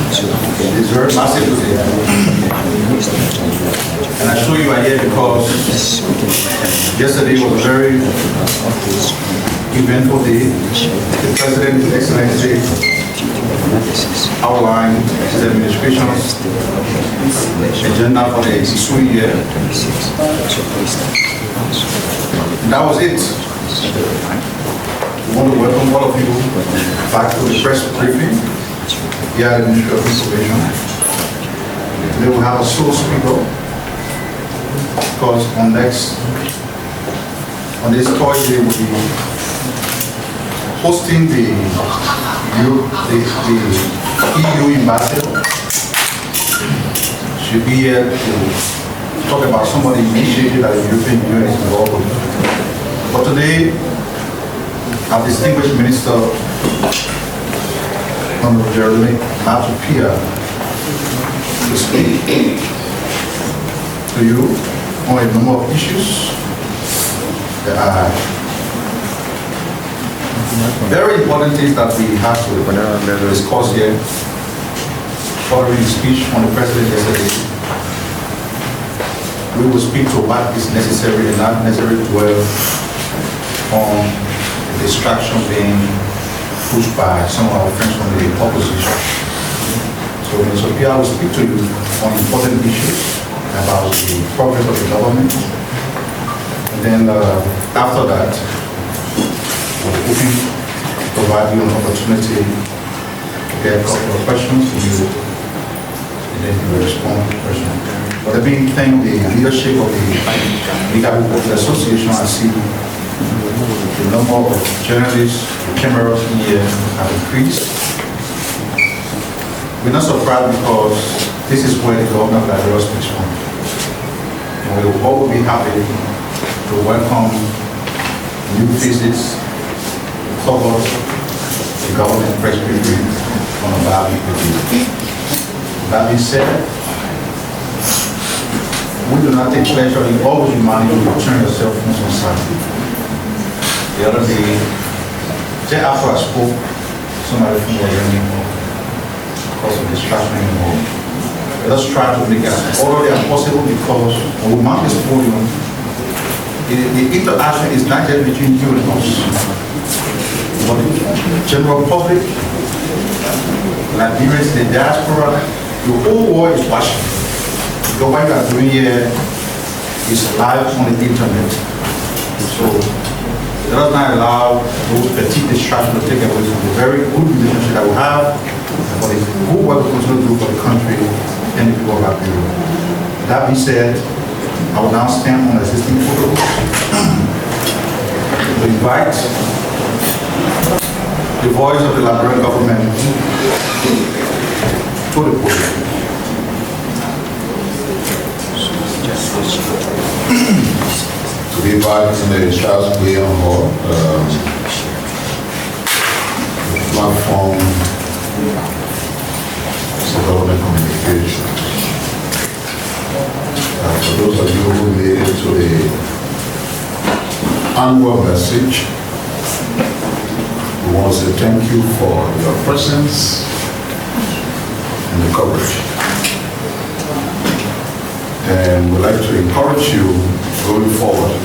It's very massive today. And I show you are here because yesterday was a very eventful day. The President, His Excellency, outlined his administration's agenda for the ensuing year. That was it. We want to welcome all of you back to the press briefing here at the Ministry of Information. Today we have a sole speaker because on this Thursday we'll be hosting the EU ambassador. She'll be here to talk about some of the initiatives that the European Union is involved with. But today, our distinguished Minister, Honorable Jeremy Matupia, to speak to you on a number of issues that are very important things that we have to discuss here. Following the speech from the President yesterday, we will speak to what is necessary and not necessary to dwell on the distraction being pushed by some of our friends from the opposition. So Mr. Pia will speak to you on important issues about the progress of the government. And then after that, we're hoping to provide you an opportunity to get a couple of questions from you, and then you will respond to the question. But let me thank the leadership of the Legal Reporters Association. I see the number of journalists, cameras in here have increased. We're not surprised because this is where the government of Liberia speaks from. And we will all be happy to welcome new faces to cover the government press briefing on a Bali review. That being said, we do not take pleasure in always reminding you to turn yourself from society. The other day, just after I spoke, somebody from the journey because of distraction anymore. Let us try to make it as orderly as possible because when we mount this podium, the interaction is not just between you and us, but the general public, Liberians, the diaspora, the whole world is watching. Because what you are doing here is live on the internet. So let us not allow those petite distractions to take away from the very good relationship that we have, for the good work we continue to do for the country and the people of Liberia. That being said, I will now stand on existing photos to invite the voice of the Liberian government to the podium. To be invited in the Charles William Hall platform for government communication. For those of you who made it to the annual message, we want to say thank you for your presence and the coverage. And we'd like to encourage you going forward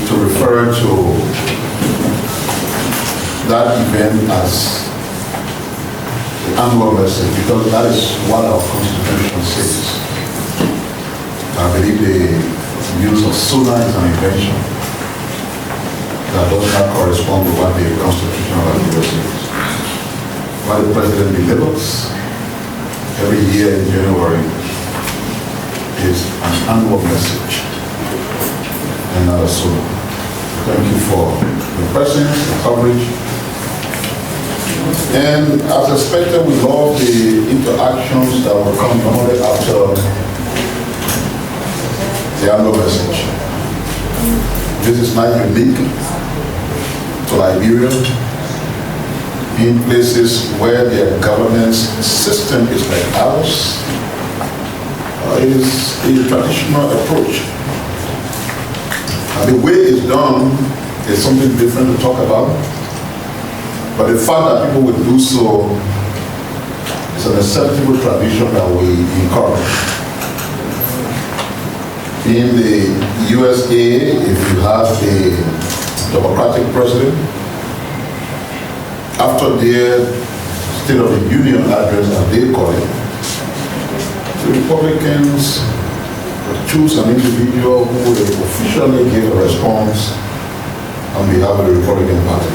to refer to that event as the annual message because that is what our Constitution says. I believe the use of solar is an invention that does not correspond to what the Constitution of Liberia says. What the President delivers every year in January is an annual message and not a solo. Thank you for the presence, the coverage. And as expected, we love the interactions that will come normally after the annual message. This is not unique to Liberia. In places where their governance system is like ours, it is a traditional approach. And the way it's done is something different to talk about. But the fact that people would do so It's an acceptable tradition that we encourage. In the USA, if you have a Democratic president, after their State of the Union address, as they call it, the Republicans choose an individual who will officially give a response on behalf of the Republican Party.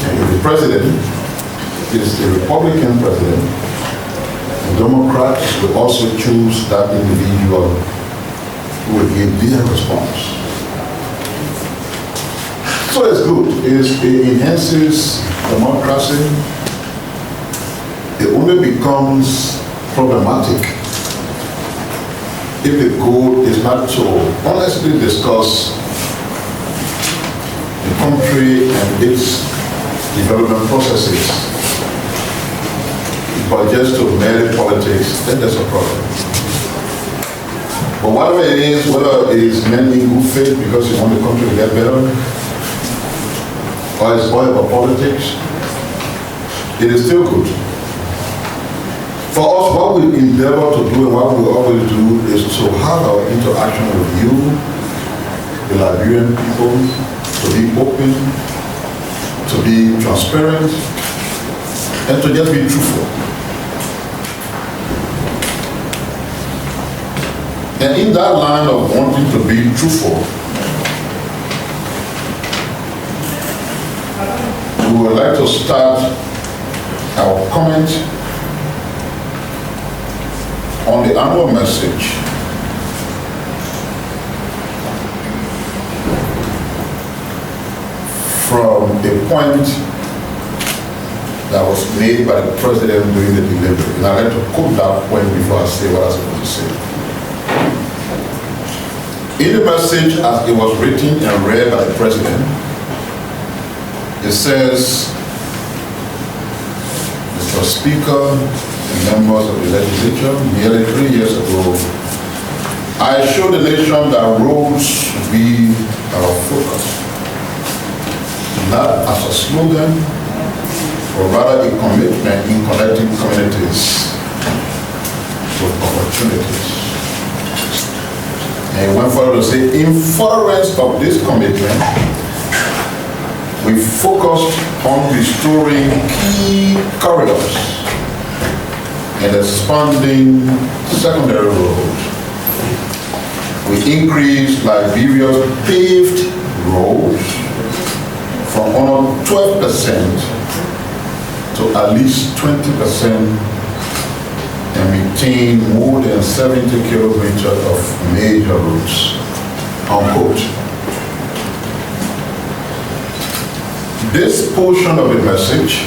And if the president is a Republican president, the Democrats will also choose that individual who will give their response. So it's good. It enhances democracy. It only becomes problematic if the goal is not to honestly discuss the country and its development processes, but just to merely politics, then there's a problem. But whatever it is, whether it is meant in good faith because you want the country to get better, or it's all about politics, it is still good. For us, what we endeavor to do and what we always do is to have our interaction with you, the Liberian people, to be open, to be transparent, and to just be truthful. And in that line of wanting to be truthful, we would like to start our comment on the annual message from a point that was made by the president during the delivery. And I'd like to quote that point before I say what I was supposed to say. In the message as it was written and read by the president, it says, Mr. Speaker, members of the legislature, nearly 3 years ago, I showed the nation that roads should be our focus, not as a slogan, but rather a commitment in connecting communities with opportunities. And he went further to say, in furtherance of this commitment, we focused on restoring key corridors and expanding secondary roads. We increased Liberia's paved roads from around 12% to at least 20% and maintain more than 70 kilometers of major routes, unquote. This portion of the message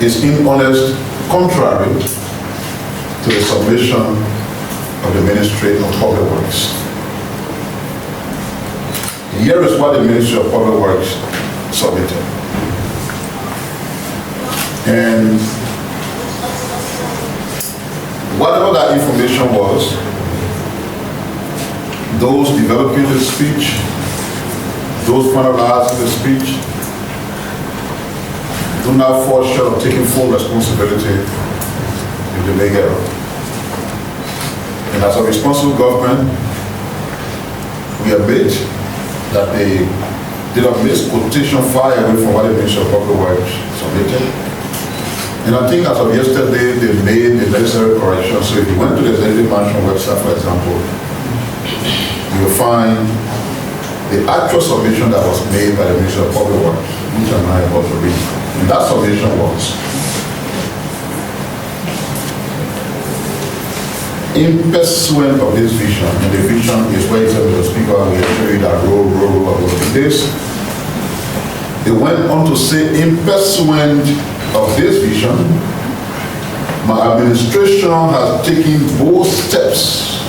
is in honest contrary to the submission of the Ministry of Public Works. Here is what the Ministry of Public Works submitted. And whatever that information was, those developing the speech, those finalizing the speech, do not fall short of taking full responsibility if they make error. And as a responsible government, we admit that they did a misquotation far away from what the Ministry of Public Works submitted. And I think as of yesterday, they made the necessary corrections. So if you went to the Executive Mansion website, for example, you will find the actual submission that was made by the Ministry of Public Works, which I'm not about to read. And that submission was, in pursuit of this vision, and the vision is where he said to the speaker, we show you that road, this. They went on to say, in pursuit of this vision, my administration has taken bold steps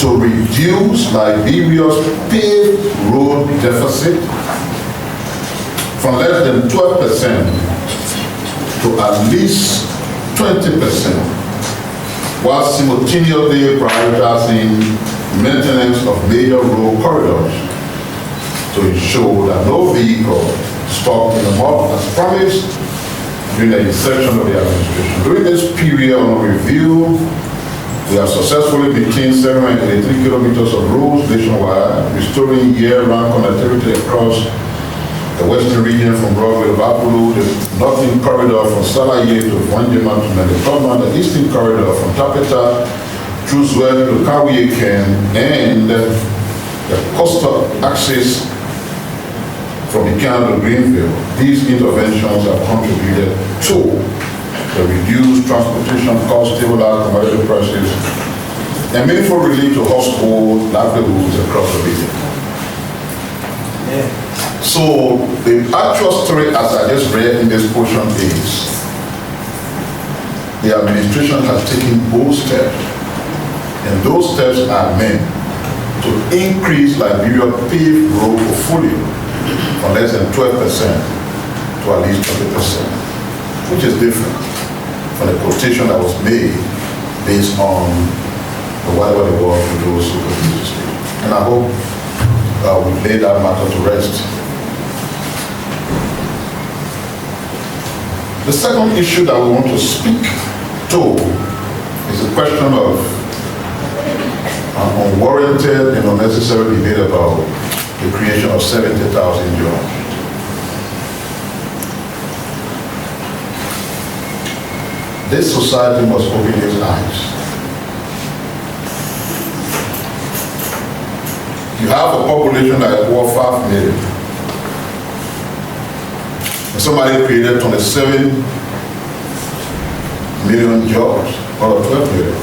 to reduce Liberia's paved road deficit from less than 12% to at least 20%, while simultaneously prioritizing maintenance of major road corridors to ensure that no vehicle stock in the market as promised during the inception of the administration. During this period of review, we have successfully maintained 783 kilometers of roads nationwide, restoring year-round connectivity across the western region from Broadway to Bapulu, the northern corridor from Salaye to Wanjima to Medicoma, the eastern corridor from Tapeta through Zwell to Kawieken, and the coastal access from Ikana to Greenville. These interventions have contributed to the reduced transportation costs, stabilized commodity prices, and meaningful relief to household livelihoods across the region. So the actual story, as I just read in this portion, is the administration has taken bold steps, and those steps are meant to increase Liberia's paved road portfolio from less than 12% to at least 20%, which is different from the quotation that was made based on the whatever the world for those who continue to speak. And I hope we lay that matter to rest. The second issue that we want to speak to is the question of unwarranted and unnecessary debate about the creation of 70,000 jobs. This society must open its eyes. You have a population that is over 5 million. And somebody created 27 million jobs out of 12 million.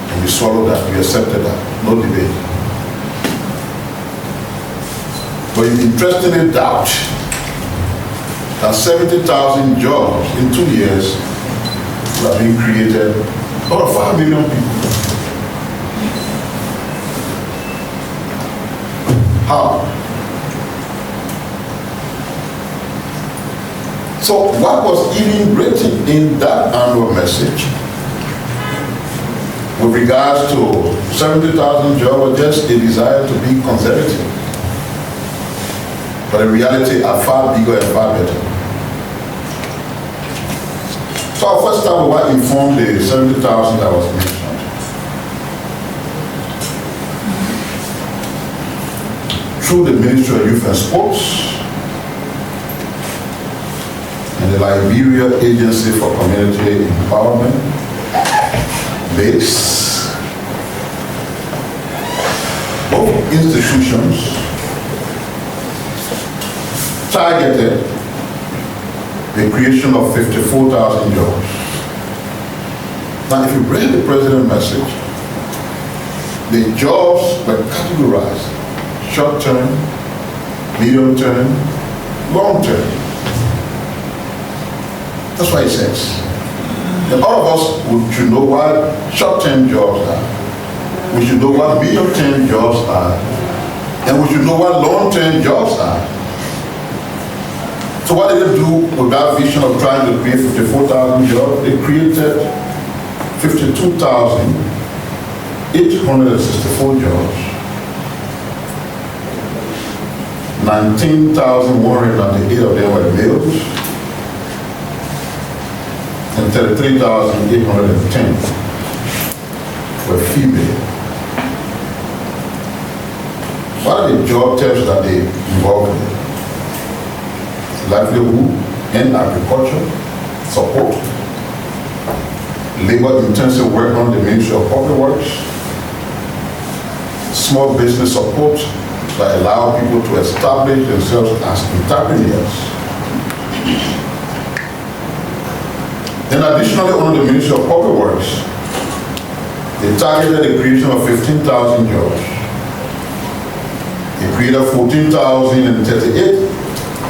And you swallowed that, you accepted that, no debate. But you interestingly doubt that 70,000 jobs in 2 years will have been created out of 5 million people. How? So what was even written in that annual message with regards to 70,000 jobs was just a desire to be conservative. But in reality are far bigger and far better. So I'll first start with what informed the 70,000 that was mentioned. Through the Ministry of Youth and Sports and the Liberia Agency for Community Empowerment, BASE, both institutions targeted the creation of 54,000 jobs. Now, if you read the president's message, the jobs were categorized: short-term, medium-term, long-term. That's what it says. And all of us should know what short-term jobs are. We should know what medium-term jobs are. And we should know what long-term jobs are. So what did they do with that vision of trying to create 54,000 jobs? They created 52,864 jobs. 19,198 of them were males, and 33,810 were female. What are the job types that they involved in? Livelihood and agriculture support, labor-intensive work on the Ministry of Public Works, small business support that allow people to establish themselves as entrepreneurs. Then additionally, under the Ministry of Public Works, they targeted the creation of 15,000 jobs. They created 14,038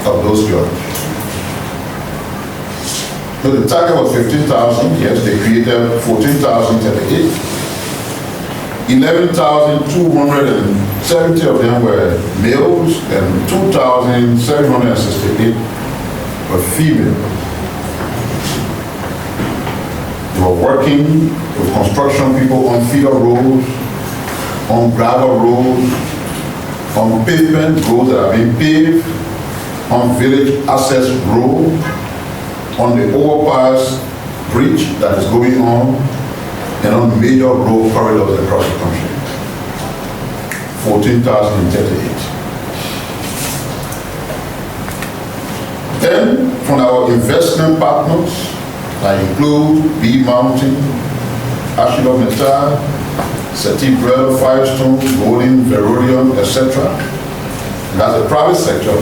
of those jobs. So the target was 15,000, yes, they created 14,038. 11,270 of them were males and 2,768 were female. They were working with construction people on feeder roads, on gravel roads, on pavement roads that are being paved, on village access road, on the overpass bridge that is going on, and on major road corridors across the country. 14,038. Then, from our investment partners, that include B Mountain, Ashilo Metal, Cetebrel, Firestone, Golden, Verodium, etc. That's the private sector.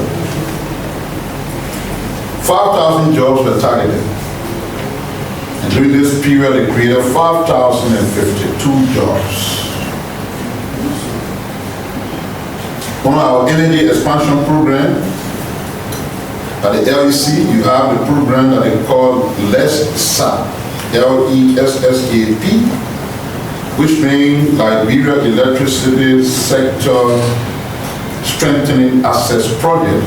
5,000 jobs were targeted. And during this period, they created 5,052 jobs. On our energy expansion program, at the LEC, you have the program that they call LESSAP, L-E-S-S-A-P, which means Liberia Electricity Sector Strengthening Access Project.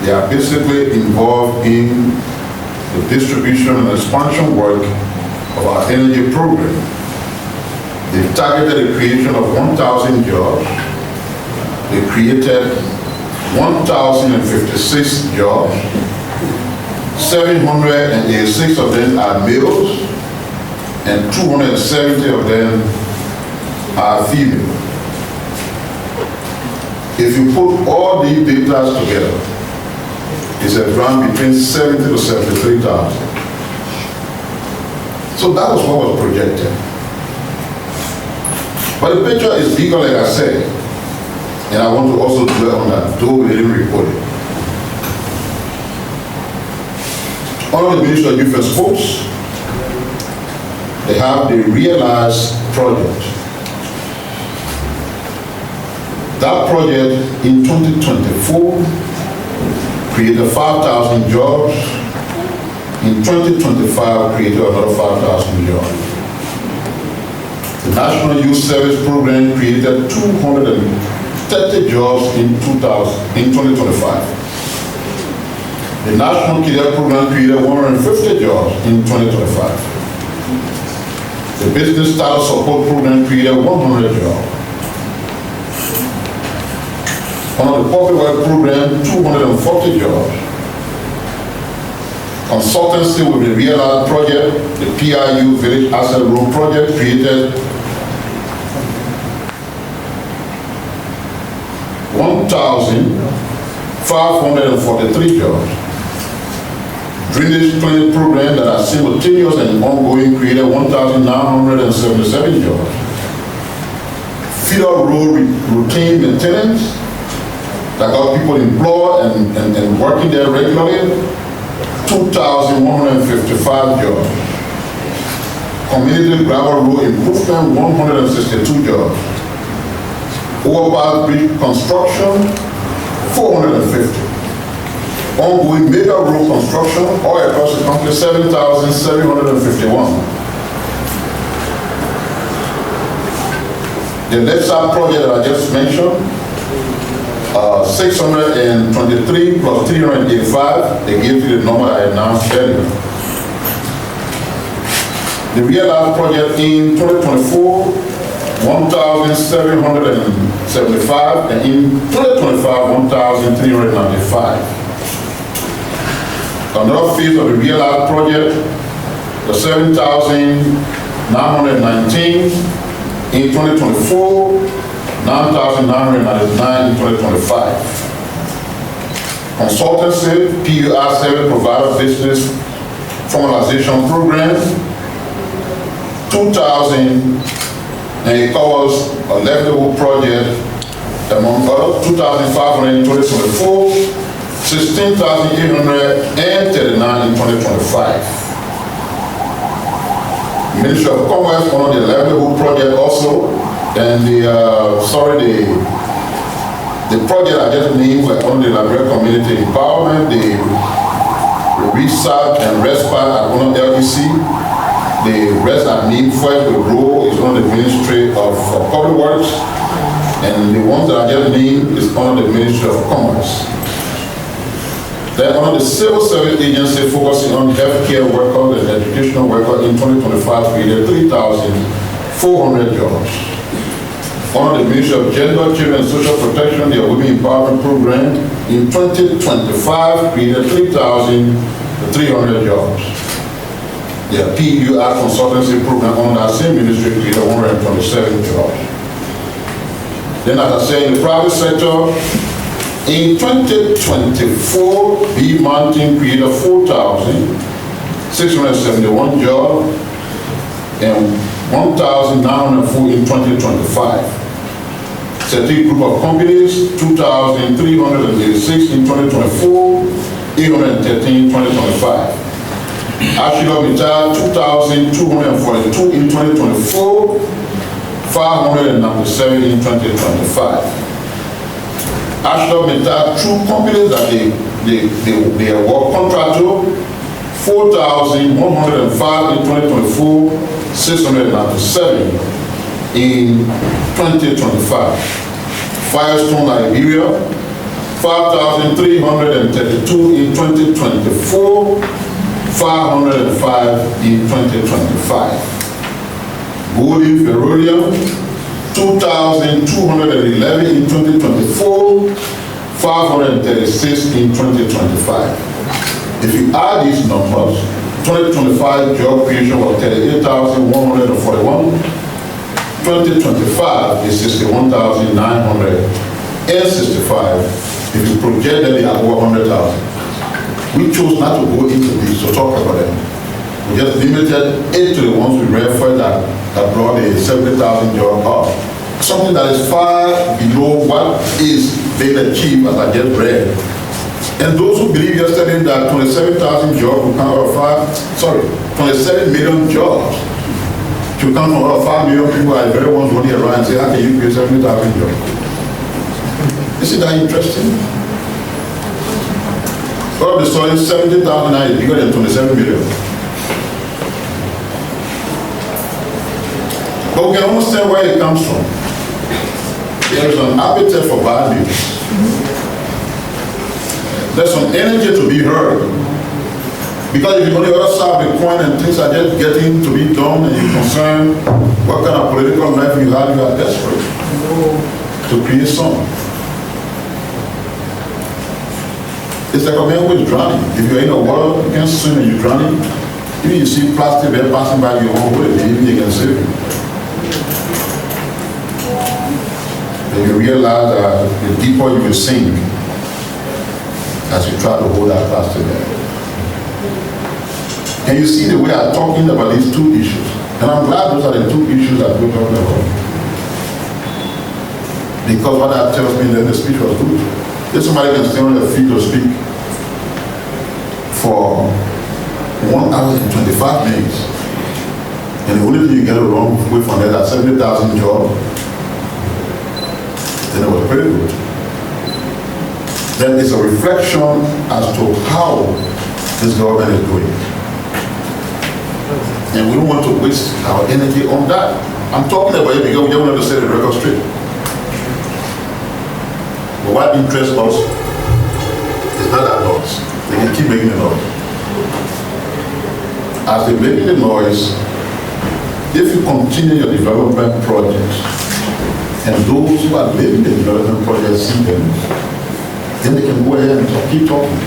They are basically involved in the distribution and expansion work of our energy program. They targeted the creation of 1,000 jobs. They created 1,056 jobs. 786 of them are males, and 270 of them are female. If you put all these data together, it's around between 70 to 73,000. So that was what was projected. But the picture is bigger, like I said, and I want to also dwell on that, though we didn't report it. Under the Ministry of Youth and Sports, they have the Realize project. That project in 2024 created 5,000 jobs. In 2025, created another 5,000 jobs. The National Youth Service Program created 230 jobs in 2025. The National Career Program created 150 jobs in 2025. The Business Startup Support Program created 100 jobs. Under the Public Work Program, 240 jobs. Consultancy with the Realize project, the PIU Village Asset Road project created 1,543 jobs. Drainage planning program that are simultaneous and ongoing created 1,977 jobs. Feeder road routine maintenance that got people employed and working there regularly, 2,155 jobs. Community gravel road improvement, 162 jobs. Overpass bridge construction, 450. Ongoing major road construction all across the country, 7,751. The LESSAP project that I just mentioned, 623 plus 385, they gave you the number I announced earlier. The Realize project in 2024, 1,775, and in 2025, 1,395. Another phase of the Realize project, the 7,919 in 2024, 9,999 in 2025. Consultancy, PUR service provider business formalization program, 2,000, and it covers a level project among others, 2,500 in 2024, 16,839 in 2025. Ministry of Commerce on the level project also, and the project I just named were on the Liberia Community Empowerment, the research and respite at one of LDC, the rest at need first the role is on the Ministry of Public Works, and the ones that I just named is on the Ministry of Commerce. Then on the Civil Service Agency focusing on healthcare workers and educational workers in 2025 created 3,400 jobs. under the Ministry of Gender, Children and Social Protection, their Women Empowerment Program, in 2025 created 3,300 jobs. Their PUR consultancy program under that same ministry created 127 jobs. Then, as I said, in the private sector, in 2024, B Mountain created 4,671 jobs and 1,904 in 2025. Certain group of companies, 2,386 in 2024, 813 in 2025. ArcelorMittal, 2,242 in 2024, 597 in 2025. ArcelorMittal, true companies that they work contractor, 4,105 in 2024, 697 in 2025. Firestone, Liberia, 5,332 in 2024, 505 in 2025. Golden Ferroleum, 2,211 in 2024, 536 in 2025. If you add these numbers, 2025 job creation was 38,141. 2025 is 61,965. If you project them, they are over 100,000. We chose not to go into this to talk about them. We just limited it to the ones we read for that brought the 70,000 job up. Something that is far below what is being achieved, as I just read. And those who believe yesterday that 27,000 jobs will come out of 27 million jobs to come from about 5 million people are the very ones running around and say, how can you create 70,000 jobs? Isn't that interesting? God the soil, 70,000 is bigger than 27 million. But we can understand where it comes from. There is an appetite for bad news. There's some energy to be heard. Because if you go to the other side of the coin and things are just getting to be done and you're concerned what kind of political life you have, you are desperate to create some. It's like a man who is drowning. If you're in the water, you can't swim and you're drowning. Even you see plastic bag passing by your own way, even you can save it. And you realize that the deeper you will sink as you try to hold that plastic bag. And you see the way I'm talking about these two issues. And I'm glad those are the two issues that we're talking about. Because what that tells me that the speech was good. If somebody can stay on their feet to speak for 1 hour and 25 minutes, and the only thing you get wrong with from that 70,000 jobs, then it was pretty good. Then it's a reflection as to how this government is doing. And we don't want to waste our energy on that. I'm talking about it because we don't want to set the record straight. But what interests us is not that noise. They can keep making the noise. As they're making the noise, if you continue your development projects, and those who are living the development projects see them, then they can go ahead and keep talking.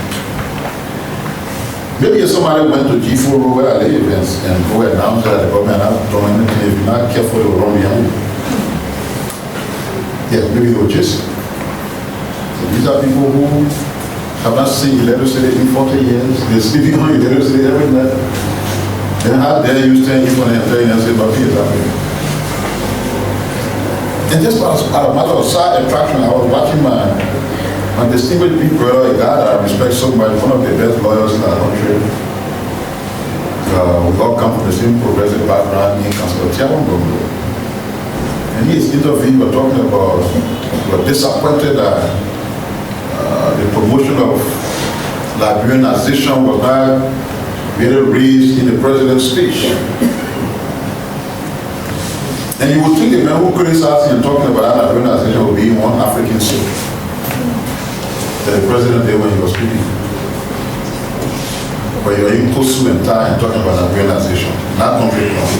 Maybe if somebody went to G4 Road where I live and go announce that the government has done anything, if you're not careful, they will run behind you. Yeah, maybe they will chase you. These are people who have not seen electricity in 40 years. They're sleeping on electricity every night. Then how dare you stand in front and tell you and say, but here's happening. And just as a matter of side attraction, I was watching my distinguished big brother, a guy that I respect so much, one of the best lawyers in our country. We all come from the same progressive background in Council and he is interviewed, we're talking about, we're disappointed that the promotion of Liberianization was not really raised in the president's speech. And you would think the man who criticized him talking about Liberianization would be one African state. That the president did when he was speaking. But you're in Kosu and Tai and talking about Liberianization, not country club.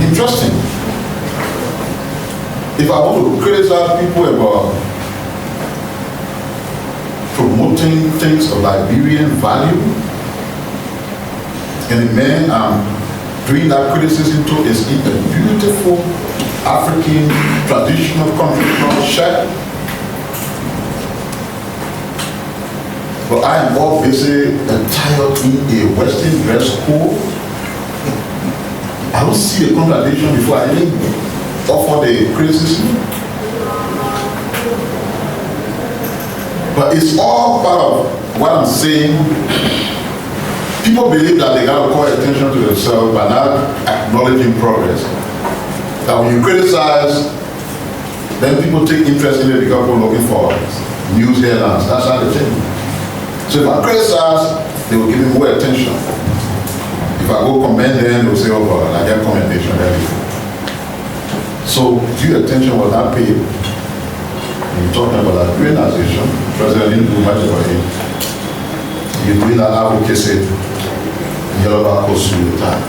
Interesting. If I want to criticize people about promoting things of Liberian value, and the man I'm doing that criticism to is in a beautiful African traditional country called Czech. But I am all busy and tired in a Western dress code. I don't see a contradiction before I even offer the criticism. But it's all part of what I'm saying. People believe that they got to call attention to themselves by not acknowledging progress. That when you criticize, then people take interest in it because people are looking for news headlines. That's how they think. So if I criticize, they will give me more attention. If I go comment, then they will say, oh, well, I get commendation. So due attention was not paid. You're talking about that organization, President didn't do much about it. You're doing that advocacy, and you're about to pursue the time.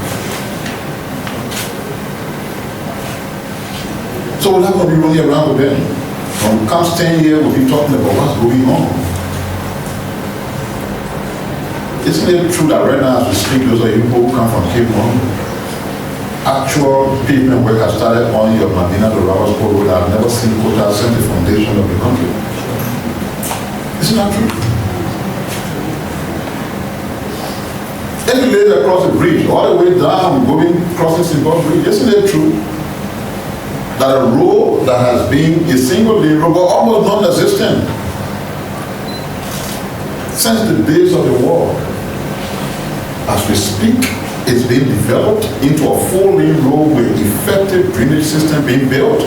So we're not going to be running around with them. When we come stand here, we'll be talking about what's going on. Isn't it true that right now as we speak, those are people who come from Cape Town? Actual pavement work has started on your Madina to Roberts Road Road. I've never seen Kota since the foundation of the country. Isn't that true? Then you lay across the bridge, all the way down, going crossing Simple Bridge. Isn't it true that a road that has been a single lane road, but almost non-existent since the days of the war, as we speak, it's being developed into a 4-lane road with effective drainage system being built.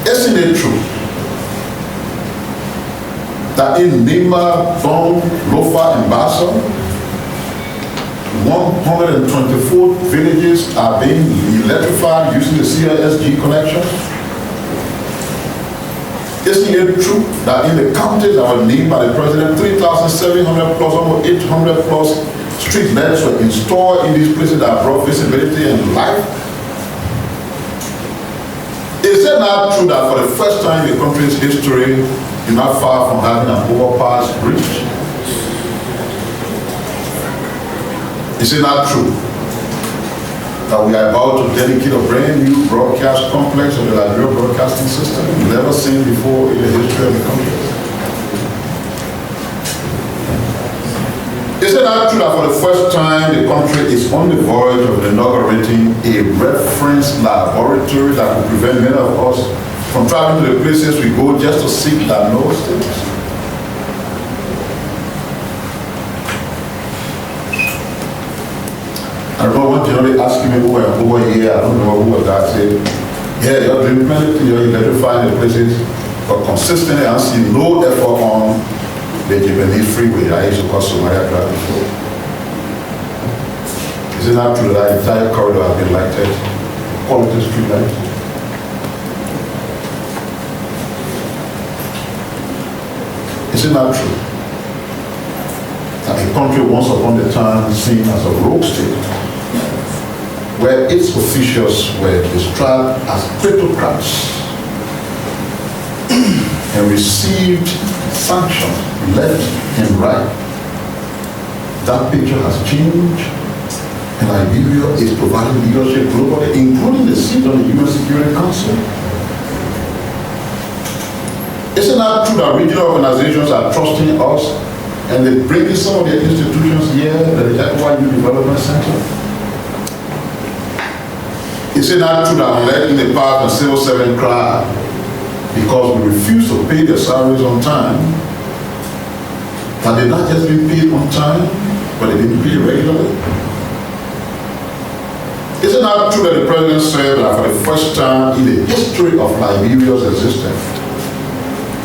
Isn't it true that in Nima, Don, Lofa, and Bassa, 124 villages are being electrified using the CISG connection? Isn't it true that in the counties that were named by the president, 3,700 plus, almost 800 plus street lights were installed in these places that brought visibility and life? Is it not true that for the first time in the country's history, you're not far from having an overpass bridge? Is it not true that we are about to dedicate a brand new broadcast complex of the Liberian broadcasting system never seen before in the history of the country? Is it not true that for the first time the country is on the verge of inaugurating a reference laboratory that will prevent many of us from traveling to the places we go just to seek diagnostics? I remember one generally asking me over a year, I don't know who was that, said, yeah, you're doing plenty, you're electrifying the places, but consistently I see no effort on the Japanese freeway that used to cause Somalia traffic before. Is it not true that the entire corridor has been lighted, quality street lights? Is it not true that a country once upon a time seen as a rogue state, where its officials were described as kleptocrats and received sanctions left and right? That picture has changed, and Liberia is providing leadership globally, including the seat on the UN Security Council. Isn't that true that regional organizations are trusting us and they bring in some of their institutions here, the MOI Development Center? Is it not true that unlike in the past the civil servant cry because we refuse to pay their salaries on time, that they're not just being paid on time, but they didn't pay regularly? Is it not true that the president said that for the first time in the history of Liberia's existence,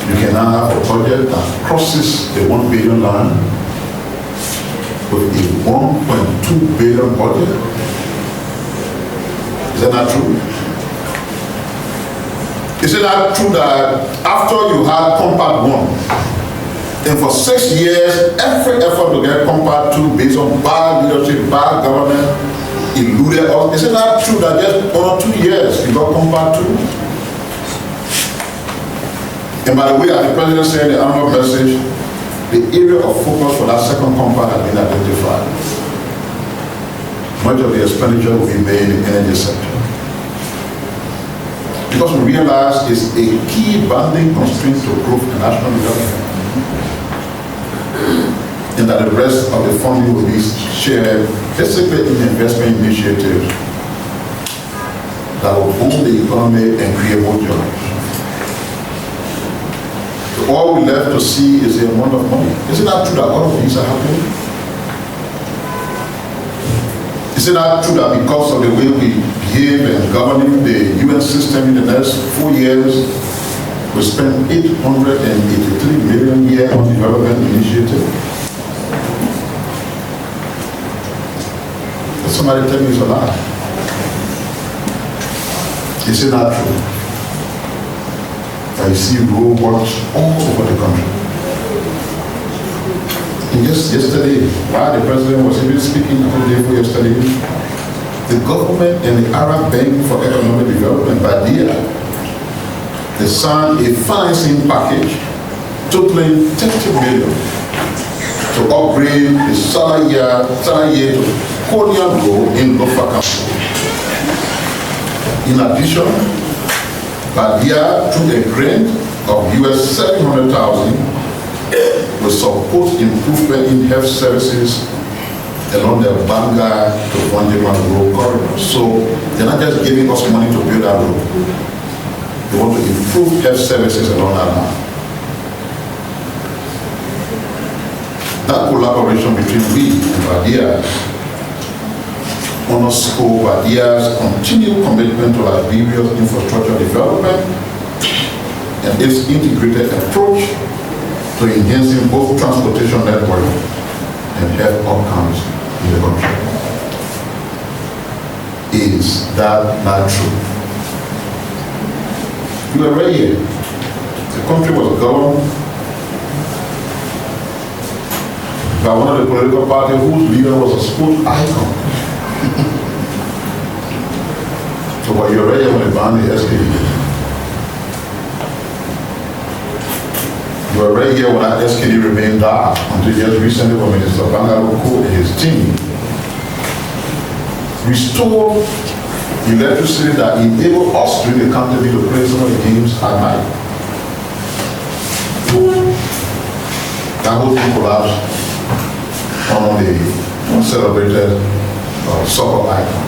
you can now have a budget that crosses the 1 billion line with a 1.2 billion budget? Is that not true? Is it not true that after you had Compact 1, And for 6 years, every effort to get compared to based on bad leadership, bad government, eluded us. Is it not true that just 1 or 2 years we got compared to? And by the way, as the president said in the annual message, the area of focus for that second compact has been identified. Much of the expenditure will be made in the energy sector. Because we realize it's a key banding constraint to growth and national development. And that the rest of the funding will be shared basically in investment initiatives that will boom the economy and create more jobs. So all we left to see is the amount of money. Isn't that true that all of these are happening? Is it not true that because of the way we behave and governing the UN system in the next 4 years, we spent 883 million a year on development initiative? Somebody tell me it's a lie. Is it not true? I see roadworks all over the country. And just yesterday, while the president was even speaking all day for yesterday, the government and the Arab Bank for Economic Development, BADIA, they signed a financing package totaling 30 million to upgrade the Salaye to Kodian Road in Lofa County. In addition, BADIA, through a grant of US $700,000, will support improvement in health services along the Banga to Wanjeman Road corridor. So they're not just giving us money to build that road. They want to improve health services along that line. That collaboration between we and BADIA underscore BADIA's continued commitment to Liberia's infrastructure development and its integrated approach to enhancing both transportation network and health outcomes in the country. Is that not true? You were right here. The country was governed by one of the political parties whose leader was a sports icon. So what you're ready when they banned the SKD. You were right here when that SKD remained dark until just recently when Minister Bangaloko and his team restored the electricity that enabled us during the country to play some of the games at night. That whole thing collapsed on the celebrated soccer icon.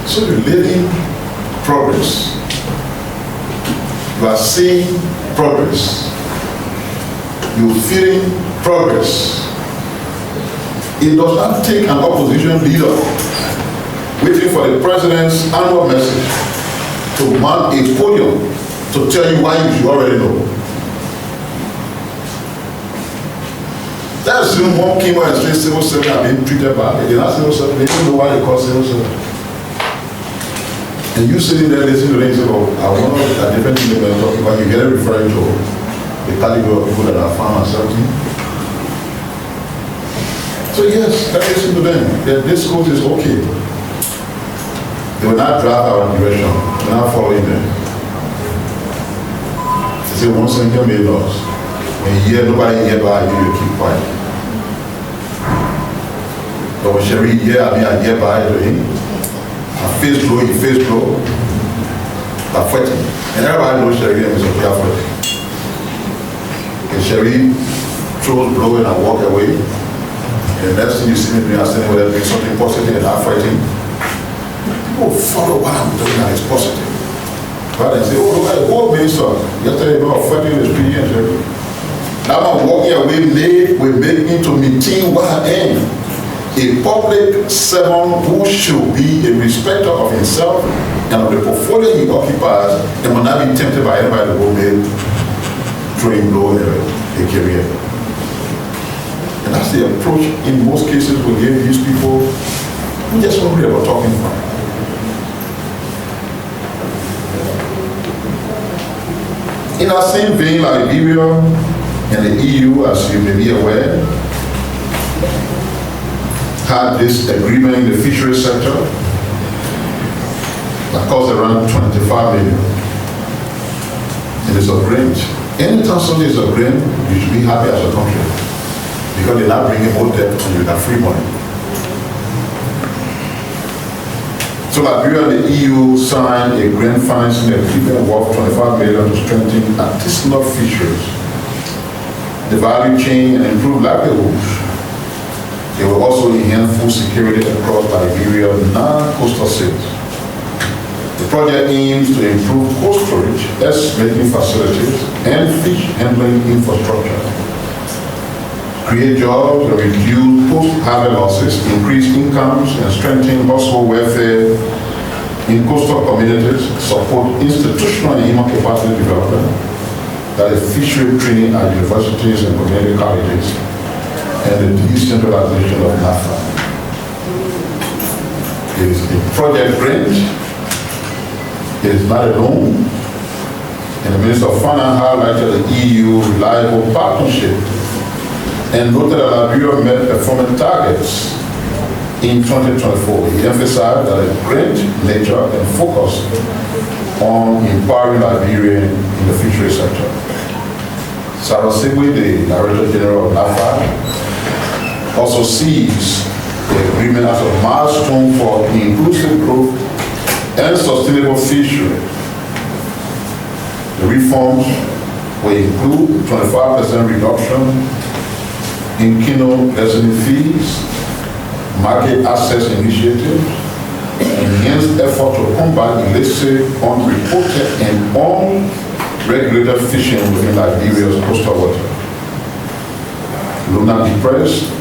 So you're living progress. You are seeing progress. You're feeling progress. It does not take an opposition leader waiting for the president's annual message to mount a podium to tell you why you should already know. That's the one came out and said civil servants are being treated badly. They're not civil servants, they don't know why they call civil servants. And you sitting there listening to them say, oh, I wonder a different thing they're talking about. You get it referring to the category of people that are found and certain. So yes, let's listen to them. This course is okay. They will not drive our direction. They will not follow them. They say one center made laws. When you hear nobody hear by you keep quiet. But when Sherry hear, I hear by to him. I face blow, he face blow. I'm fighting. And everybody knows Sherry is a prayer fighting. And Sherry throws blow and I walk away. And the next thing you see me doing, I'm standing with doing something positive and I'm fighting. People follow what I'm doing and it's positive. But they say, oh, Minister, yesterday we were fighting the street and Sherry. Now I'm walking away late, we make me to maintain what I am. A public servant who should be a respecter of himself and of the portfolio he occupies and will not be tempted by anybody to go there, throwing blow a career. And that's the approach in most cases we give these people who just don't really about talking about. In that same vein, Liberia And the EU, as you may be aware, had this agreement in the fisheries sector that cost around 25 million. It is of range. Anytime something is of range, you should be happy as a country because they're not bringing more debt and you got free money. So Liberia and the EU signed a grant financing agreement worth 25 million to strengthen artisanal fisheries, the value chain, and improve livelihoods. They will also enhance food security across Liberia's non-coastal cities. The project aims to improve cold storage, making facilities, and fish handling infrastructure, create jobs and reduce post-harvest losses, increase incomes, and strengthen household welfare in coastal communities, support institutional and human capacity development, that is fishery training at universities and community colleges, and the decentralization of NAFTA. It is a project grant. It is not a loan. And the Minister of Finance highlighted the EU reliable partnership and noted that Liberia met performance targets in 2024. He emphasized that a grant nature and focus on empowering Liberia in the fisheries sector. Sarah Segwe, the Director General of NAFTA, also sees the agreement as a milestone for inclusive growth and sustainable fishery. The reforms will include 25% reduction in kino listening fees, market access initiatives, enhanced effort to combat illicit, unreported, and unregulated fishing within Liberia's coastal water. Luna Depressed,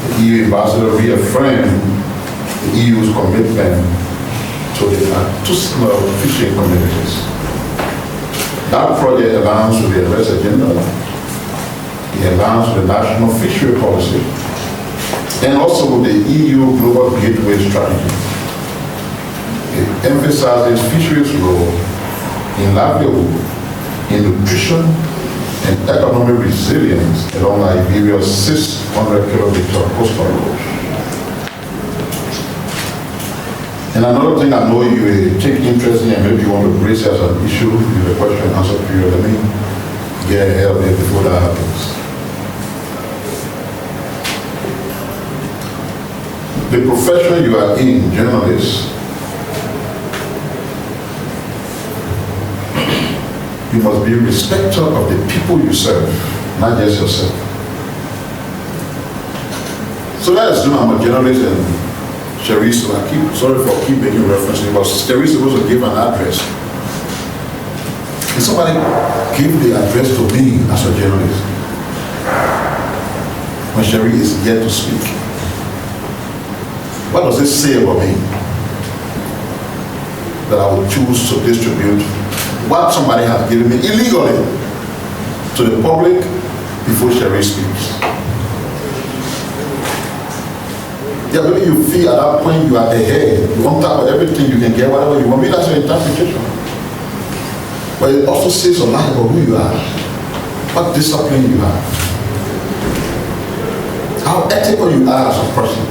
the EU ambassador reaffirmed the EU's commitment to the artisanal fishing communities. That project aligns with the MS agenda, it aligns with the national fishery policy, and also with the EU Global Gateway Strategy. It emphasizes fisheries' role in livelihood, in nutrition, and economic resilience along Liberia's 600-kilometer coastal road. And another thing I know you will take interest in and maybe you want to raise as an issue in the question and answer period. Let me get ahead of it before that happens. The profession you are in, journalist, you must be a respecter of the people you serve, not just yourself. So let's assume I'm a journalist and Cherise, sorry for keep making references, but Cherise supposed to give an address. And somebody give the address to me as a journalist when Cherise is yet to speak. What does it say about me that I would choose to distribute what somebody has given me illegally to the public before Cherise speaks? Yeah, but you feel at that point you are ahead. You want to talk about everything, you can get whatever you want. Maybe that's your interpretation. But it also says a lot about who you are, what discipline you have, how ethical you are as a person,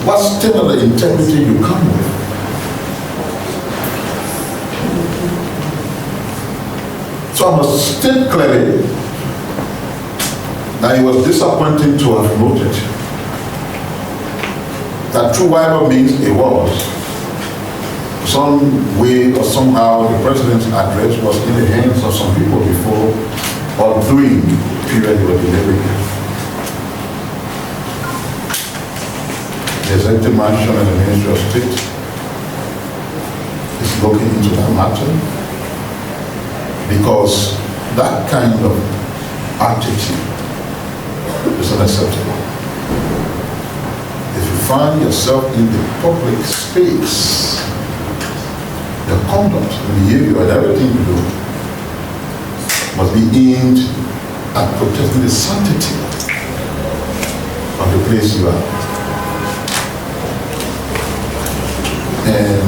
what standard of integrity you come with. So I must state clearly that it was disappointing to have noted that through whatever means it was, some way or somehow the president's address was in the hands of some people before or during the period they were delivering it. The executive mansion and the Ministry of State is looking into that matter because that kind of attitude is unacceptable. If you find yourself in the public space, your conduct, behavior, and everything you do must be aimed at protecting the sanctity of the place you are. And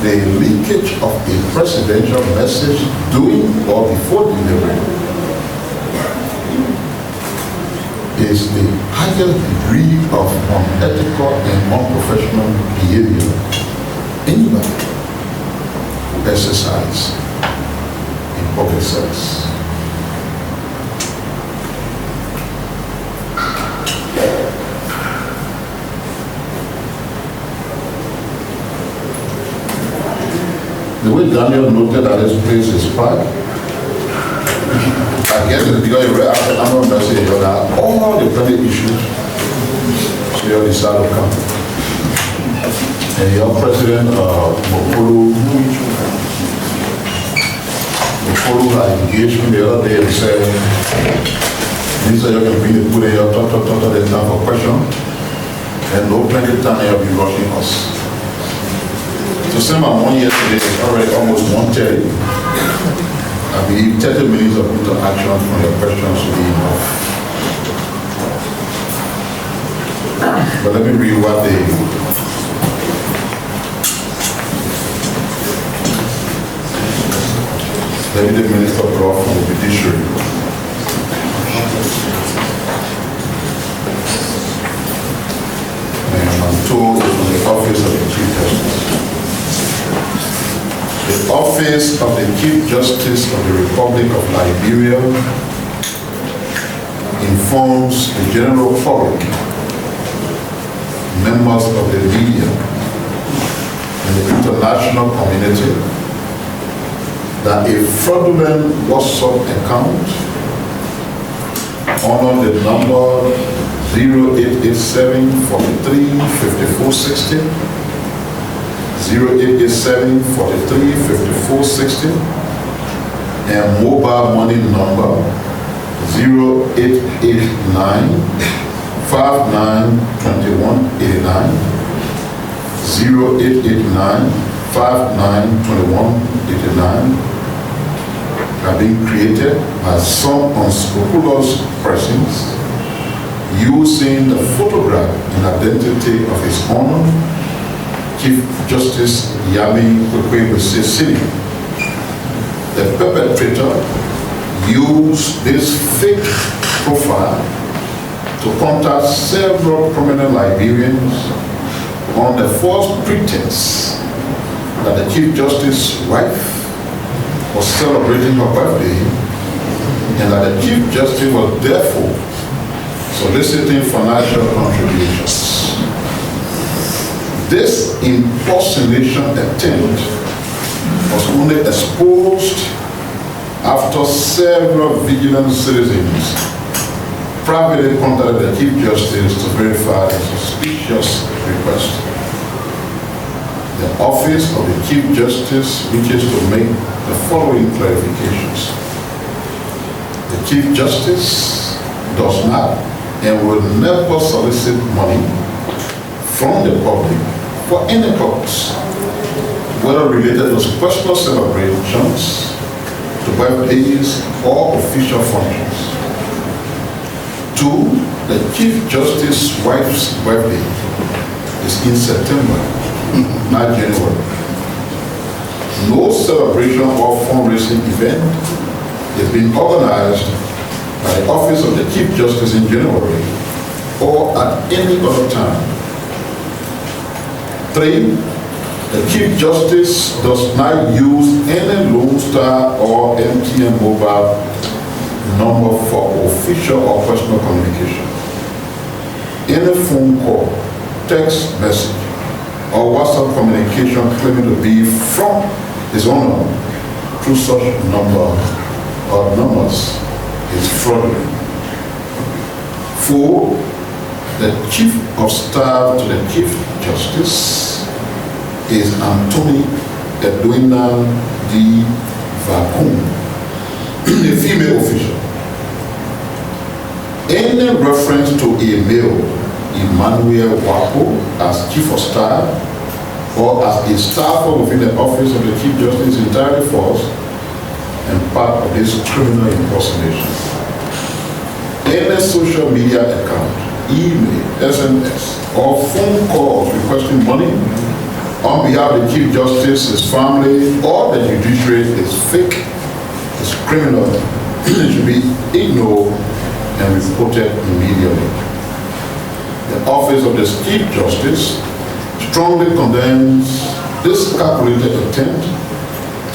the leakage of a presidential message during or before delivery is the highest degree of unethical and unprofessional behavior anybody who exercise in public service. The way Daniel noted that this place is private, I guess it's because you read after I'm not saying that all the private issues, so you're the side of country. And your president, Mokolo had engaged me the other day and said, Minister, you can bring the food in your talk, there's time for question, and no plenty of time you'll be rushing us. To send my money yesterday is already almost 1:30. I believe 30 minutes of interaction from your questions will be enough. But let me read what the Deputy Minister brought from the judiciary. And I'm told it's from the office of the Chief Justice. The office of the Chief Justice of the Republic of Liberia informs the general public, members of the media, and the international community that a fraudulent WhatsApp account under the number 0887 43 54 60 0887 43 54 60 and mobile money number 0889 59 21 89 0889 59 21 89 are being created by some unscrupulous persons using the photograph and identity of His Honor Chief Justice Yami Kwekwe Senior. The perpetrator used this fake profile to contact several prominent Liberians on the false pretense that the Chief Justice's wife was celebrating her birthday and that the Chief Justice was therefore soliciting financial contributions. This impersonation attempt was only exposed after several vigilant citizens privately contacted the Chief Justice to verify the suspicious request. The office of the Chief Justice wishes to make the following clarifications. The Chief Justice does not and will never solicit money from the public for any purpose, whether related to personal celebrations, to birthdays, or official functions. 2, the Chief Justice's wife's birthday is in September, not January. No celebration or fundraising event is being organized by the Office of the Chief Justice in January or at any other time. 3, the Chief Justice does not use any Lone Star or MTN mobile number for official or personal communication. Any phone call, text message, or WhatsApp communication claiming to be from His Honor through such number or numbers is fraudulent. 4, the Chief of Staff to the Chief Justice is Anthony Edwina D. Vacum, a female official. Any reference to a male, Emmanuel Wapo, as Chief of Staff or as a staffer within the Office of the Chief Justice is entirely false and part of this criminal impersonation. Any social media account, email, SMS, or phone calls requesting money on behalf of the Chief Justice, his family, or the judiciary is fake, is criminal, it should be ignored and reported immediately. The Office of the Chief Justice strongly condemns this calculated attempt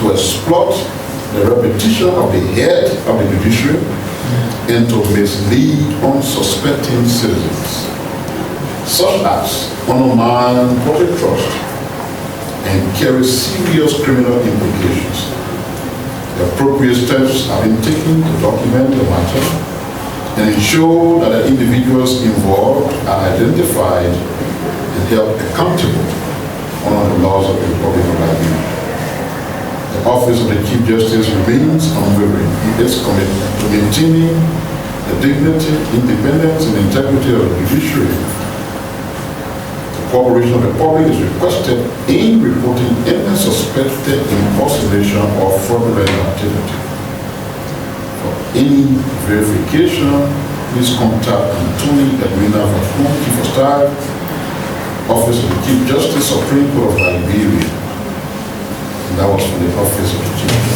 to exploit the reputation of the head of the judiciary and to mislead unsuspecting citizens, such as undermine public trust and carry serious criminal implications. The appropriate steps have been taken to document the matter and ensure that the individuals involved are identified and held accountable under the laws of the Republic of Liberia. The Office of the Chief Justice remains unwavering in its commitment to maintaining the dignity, independence, and integrity of the judiciary. The cooperation of the public is requested in reporting any suspected impersonation or fraudulent activity. For any verification, please contact Anthony Edwina Vatum, Chief of Staff, Office of the Chief Justice, Supreme Court of Liberia. And that was from the Office of the Chief Justice.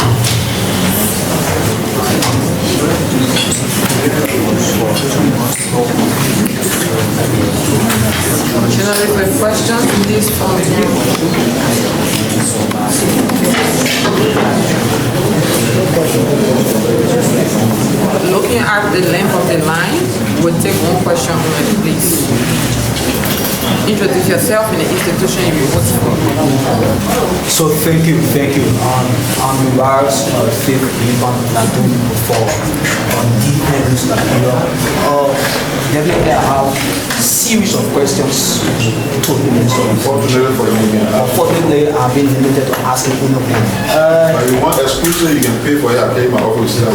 Generally, questions, please from you. Looking at the length of the line, we'll take one question only, please. Introduce yourself in the institution you work for. So thank you. I'm Lars, Fifth Liban Lagoon for Defense Nigeria. Definitely I have a series of questions to the minister. Unfortunately, I've been limited to asking one of them. If you want exclusive, you can pay for it. I pay my office. I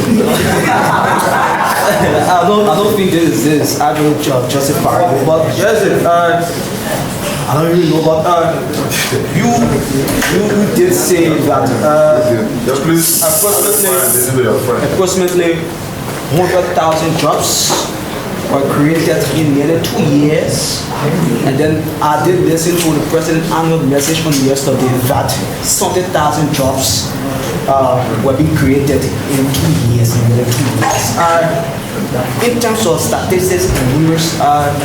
don't think this is I don't justify it, but yes, I don't really know, but you did say that Just please. approximately 100,000 jobs were created in nearly 2 years, and then I did listen to the president's annual message on yesterday that 70,000 jobs were being created in 2 years, in nearly 2 years. In terms of statistics and numbers,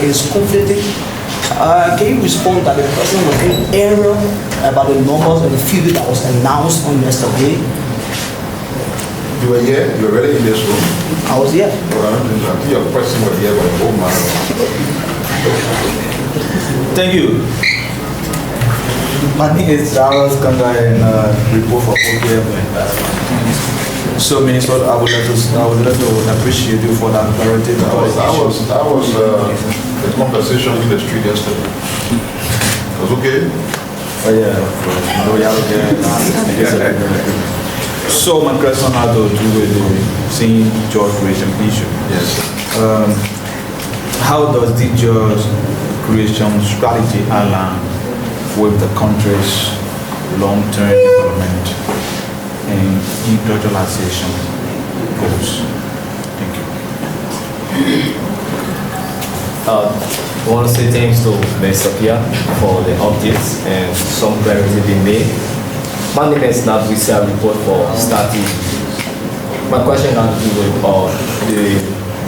is conflicting. Can you respond that the president was in error about the numbers and the figure that was announced on yesterday? You were here, you were already in this room. I was here. Well, I think your question was here, but oh my. Thank you. My name is Charles Kanga and report for OPM. So, Minister, I would like to appreciate you for that clarity. That was the conversation in the street yesterday. It was okay? Oh yeah, no, yeah, okay. So my question had to do with the St. George creation issue. Yes. How does the George creation strategy align with the country's long-term development and industrialization goals? Thank you. I want to say thanks to Mr. Pia for the updates and some clarity being made. My name is Nat. We see a report for starting. My question has to do with the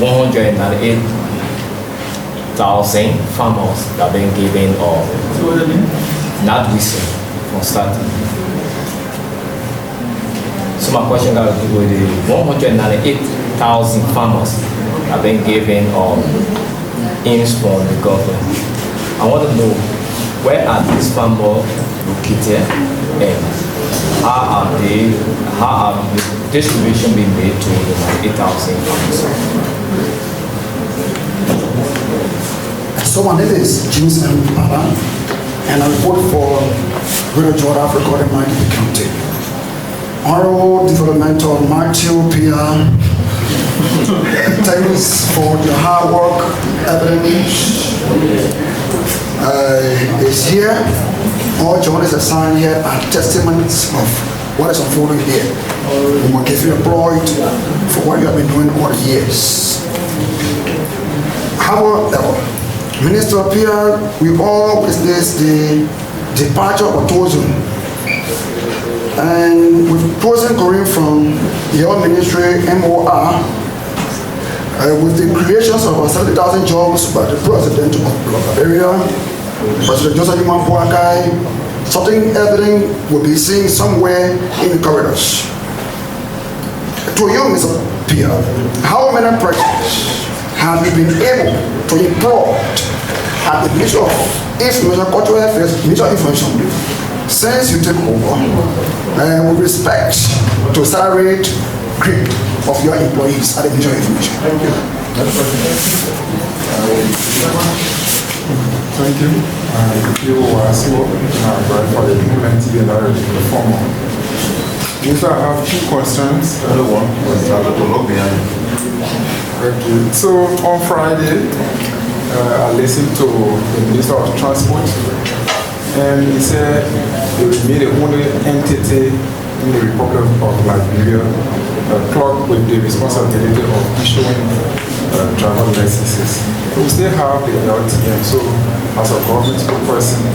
198,000 farmers that have been given not recent from starting. So my question has to do with the 198,000 farmers that have been given aims from the government. I want to know where are these farmers located and how are the distribution being made to the 8,000 farmers? So my name is James M. Paran, and I report for Greater Jordan Africa in Miami County. Honorable Developmental Matthew Pia, thanks for your hard work, evidence is here. All journalists assigned here are testaments of what is unfolding here. We want to give you applaud for what you have been doing all the years. However, Minister Pia, we all witnessed the departure of Tozun. And with Tozun going from your ministry, MOI, With the creations of 70,000 jobs by the President of Liberia, President Joseph Boakai, something evident will be seen somewhere in the corridors. To you, Mr. Pierre, how many projects have you been able to import at the Ministry of Information, Cultural Affairs, Ministry of Information, since you take over, with respect to salary grade of your employees at the Ministry of Information? Thank you. Thank you. If you are still for the implementing the former. Yes, I have two questions. Okay. So on Friday, I listened to the Minister of Transport, and he said they will be the only entity in the Republic of Liberia clock with the responsibility of issuing travel licenses. We still have the LTM, so as a government person, I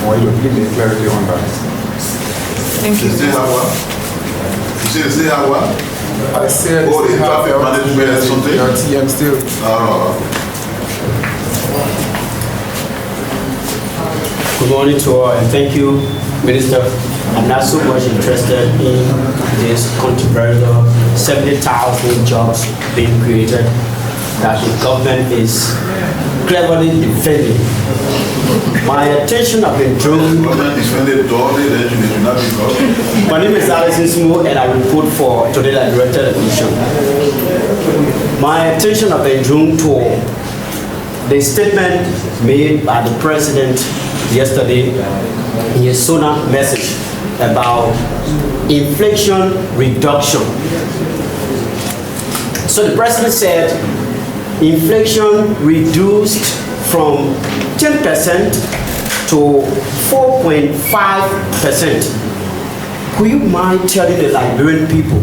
want you to give me clarity on that. Thank you. Still have what? You still have what? I said Oh, the traffic management or something? LTM still. Good morning to all, and thank you, Minister. I'm not so much interested in this controversial 70,000 jobs being created that the government is cleverly defending. My attention has been drawn. My name is Alison Smith, and I report for Today Director Edition. My attention has been drawn to the statement made by the President yesterday in his Sona message about inflation reduction. So the President said inflation reduced from 10% to 4.5%. Could you mind telling the Liberian people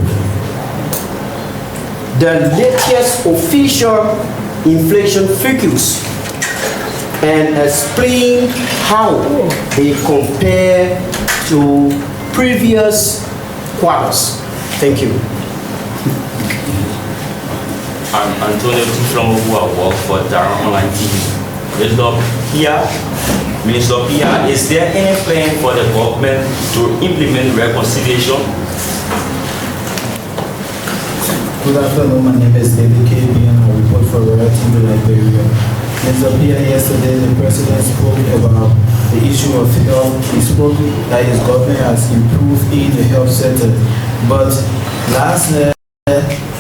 the latest official inflation figures and explain how they compare to previous quarters? Thank you. I'm Antonio Tiflomo, who I work for Dara Online TV. Minister Pia, is there any plan for the government to implement reconciliation? Good afternoon, my name is David KB and I report for Royal TV Liberia. Mr. Pia, yesterday the President spoke about the issue of health. He spoke that his government has improved in the health sector. But last night,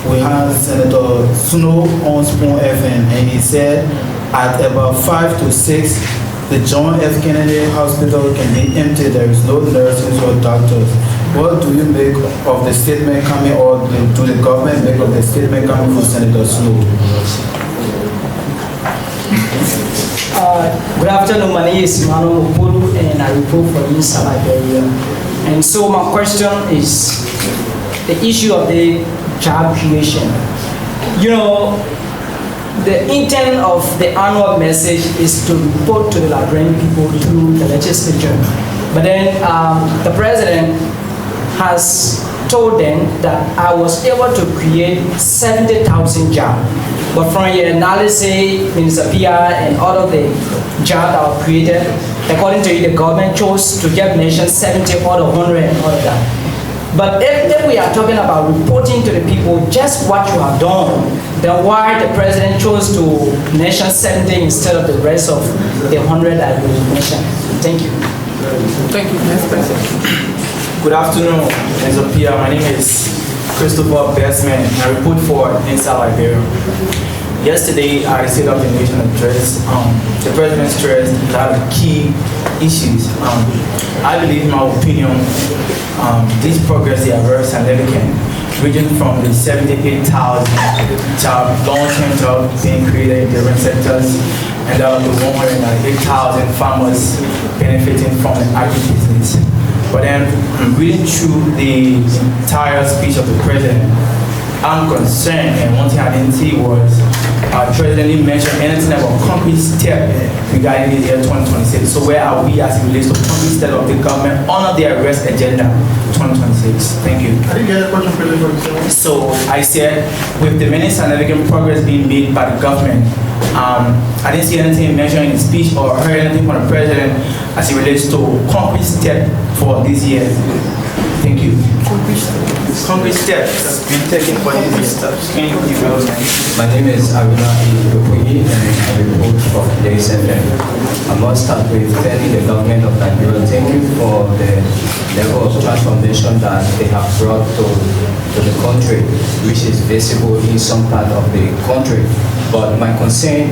we had Senator Snow on Spoon FM, and he said at about 5 to 6, the John F. Kennedy Hospital can be empty. There is no nurses or doctors. What do you make of the statement coming, or do the government make of the statement coming from Senator Snow? Good afternoon, my name is Emmanuel Mopolu and I report for Inside Liberia. And so my question is the issue of the job creation. You know, the intent of the annual message is to report to the Liberian people through the legislature. But then the president has told them that I was able to create 70,000 jobs. But from your analysis, Minister Pia, and all of the jobs that were created, according to you, the government chose to give nations 70 out of 100 and all of that. But if we are talking about reporting to the people just what you have done, then why the president chose to mention 70 instead of the rest of the 100 that you mentioned? Thank you. Thank you, Mr. President. Good afternoon, Mr. Pia. My name is Christopher Bestman. I report for Inside Liberia. Yesterday, I received up the nation address. The president stressed a lot of key issues. I believe, in my opinion, this progress is very significant, ranging from the 78,000 long-term jobs being created in different sectors, and the 108,000 farmers benefiting from the agribusiness. But then, reading through the entire speech of the president, I'm concerned, and one thing I didn't see was President didn't mention anything about concrete steps regarding the year 2026. So where are we as it relates to concrete step of the government on the arrest agenda 2026? Thank you. I didn't get a question for you. So I said, with the many significant progress being made by the government, I didn't see anything mentioned in the speech or heard anything from the president as it relates to concrete step for this year. Thank you. Concrete steps being taken for these steps. Can you give us? My name is Aruna Ibupuyi and I report from Days FM. I must start with thanking the government of Nigeria. Thank you for the level of transformation that they have brought to the country, which is visible in some part of the country. But my concern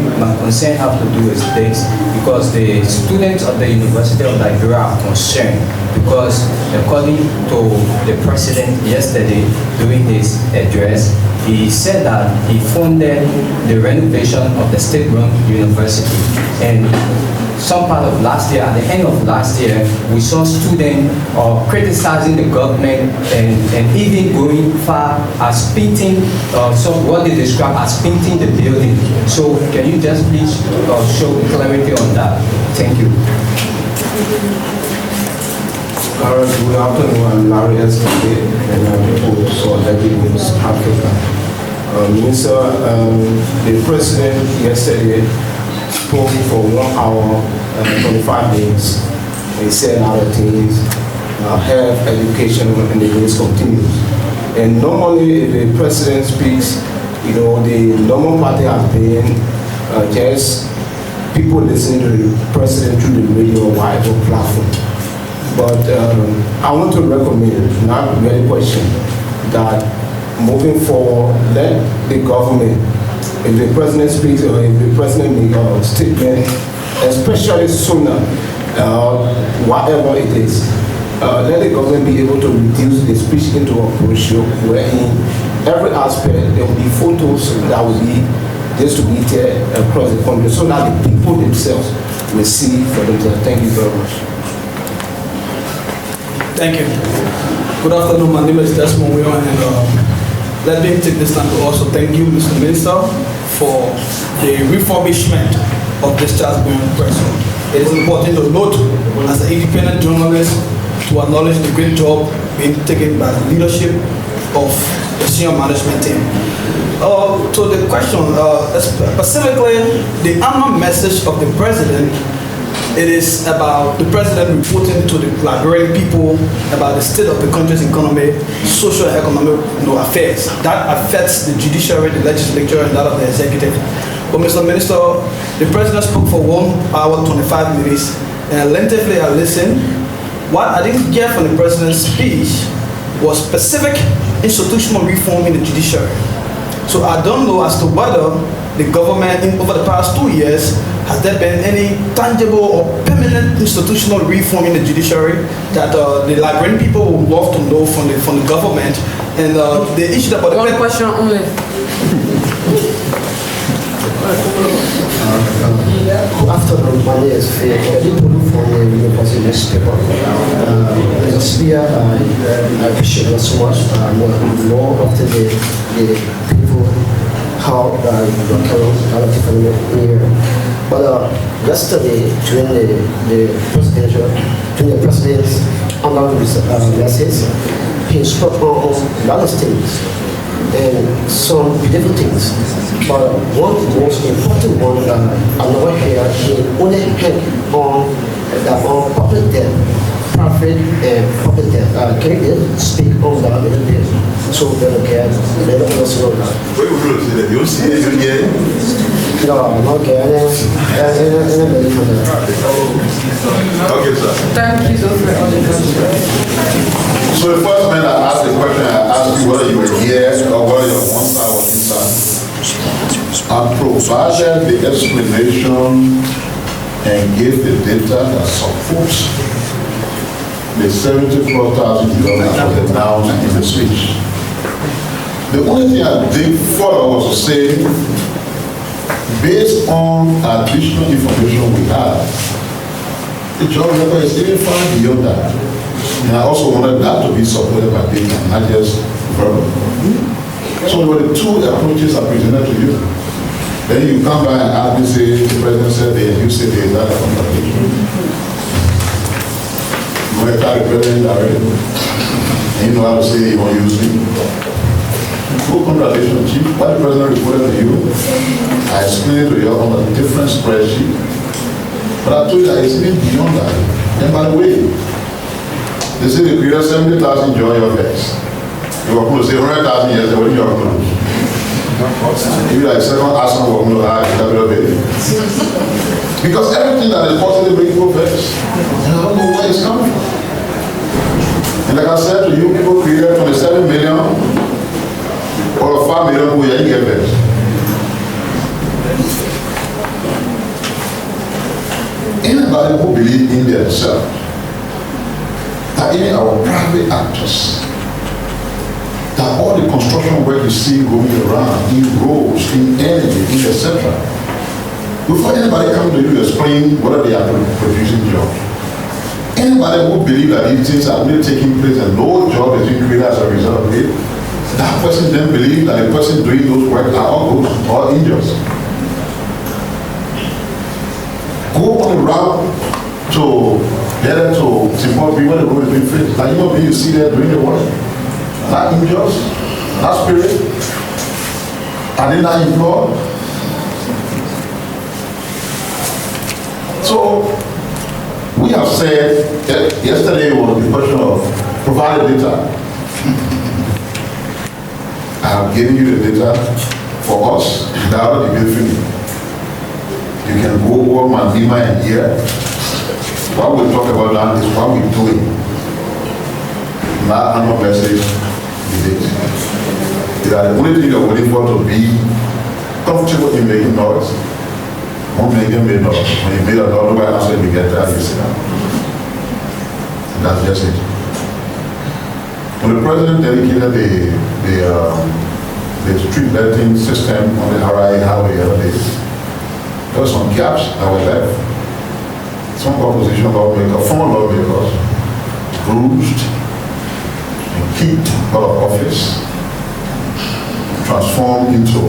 have to do with this, because the students of the University of Nigeria are concerned, because according to the president yesterday during his address, he said that he funded the renovation of the state-run university. And some part of last year, at the end of last year, we saw students criticizing the government and even going far as painting, what they describe as painting the building. So can you just please show clarity on that? Thank you. Good afternoon, I'm Larry S.K. and I report for Leggy News Africa. Minister, the president yesterday spoke for 1 hour and 25 minutes. He said a lot of things, health, education, and the list continues. And normally, if the president speaks, the normal party has been just people listening to the president through the radio or whatever platform. But I want to recommend, not really question, that moving forward, let the government, if the president speaks or if the president makes a statement, especially sooner, whatever it is, let the government be able to reduce the speech into a brochure where in every aspect there will be photos that will be distributed across the country so that the people themselves will see for themselves. Thank you very much. Thank you. Good afternoon, my name is Desmond Weon, and let me take this time to also thank you, Mr. Minister, for the refurbishment of this Charles-Brown press. It is important to note, as an independent journalist, to acknowledge the great job being taken by the leadership of the senior management team. To the question, specifically, the annual message of the president, it is about the president reporting to the Liberian people about the state of the country's economy, social and economic affairs. That affects the judiciary, the legislature, and that of the executive. But Mr. Minister, the president spoke for 1 hour, 25 minutes, and lengthily I listened. What I didn't get from the president's speech was specific institutional reform in the judiciary. So I don't know as to whether the government, over the past 2 years, has there been any tangible or permanent institutional reform in the judiciary that the Liberian people would love to know from the government? And the issue about one question only. Good afternoon, my name is Faye from the University newspaper. Mr. Speaker, I appreciate you so much. More often the people how you carry out different here. But yesterday, during the president's annual message, he spoke on a lot of things and some beautiful things. But one most important one, I know here, he only had on public debt, profit and public debt. Can you speak on that a little bit? So let us know that. You see it again? No, okay. Okay, sir. Thank you so much. So the first man that asked the question, I asked you whether you were here or whether you were on side or inside. I provided the explanation and gave the data that supports the 74,000 that was announced in the speech. The only thing I did further was to say, based on additional information we have, the job record is even far beyond that. And I also wanted that to be supported by data, not just verbal. So there were the two approaches I presented to you. Then you come back and ask me, say, the president said this, you say this, that's a contradiction. You want to try the president already? And you know how to say you won't use me? No contradiction, chief. What the president reported to you, I explained to you on a different spreadsheet. But I told you that it's even beyond that. And by the way, they say they created 70,000 joy of X. You were going to say 100,000 years, what are you going to do? You like second asking what I'm going to add, because everything that is positive makes people vex. And I don't know where it's coming from. And like I said to you, people created 27 million or 5 million who you get vexed. Anybody who believes in themselves, that even our private actors, that all the construction work you see going around in roads, in energy, in etc. Before anybody comes to you to explain whether they are producing jobs, anybody who believes that these things are really taking place and no job is being created as a result of it, that person then believes that the person doing those work are all good or injured. Go on the route to get to Zimbabwe where the road is being fixed. Like you see there doing the work. Not injured, not spirit. Are they not employed? So, we have said that yesterday was the question of provided data. I have given you the data for us without the briefing. You can go over my Lima and here. What we talk about now is what we're doing. Not annual message. They are the only thing you're waiting for to be comfortable in making noise. Won't make them make noise. When you made a noise, nobody else will get that, you sit down. And that's just it. When the president dedicated the street lighting system on the RIA highway the other day, there were some gaps that were left. Some opposition lawmakers, former lawmakers, bruised, kicked out of office, transformed into, I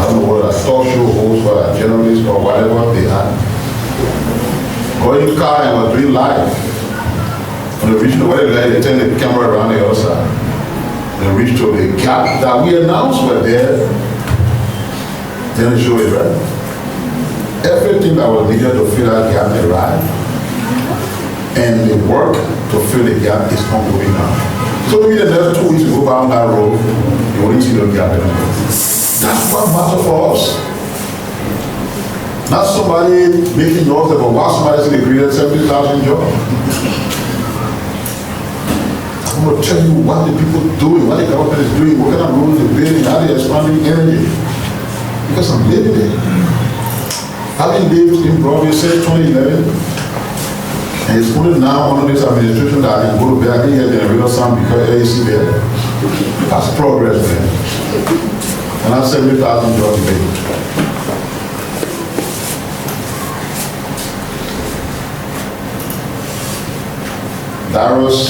don't know whether a talk show host or a journalist or whatever they had. Going in the car and was doing live. When they reached the way they turned the camera around the other side. They reached to the gap that we announced were there. Then they show it, right? Everything that was needed to fill that gap arrived. And the work to fill the gap is ongoing now. So maybe the next 2 weeks you go down that road, you won't see the gap anymore. That's what matters for us. Not somebody making noise about why somebody said they created 70,000 jobs. I'm going to tell you what the people doing, what the government is doing, what kind of roads they're building, how they're expanding energy. Because I'm living there. Having lived in Broadway since 2011, and it's only now under this administration that I can go back and get the real sound because AAC there. That's progress, man. And that's 70,000 jobs made. Darius,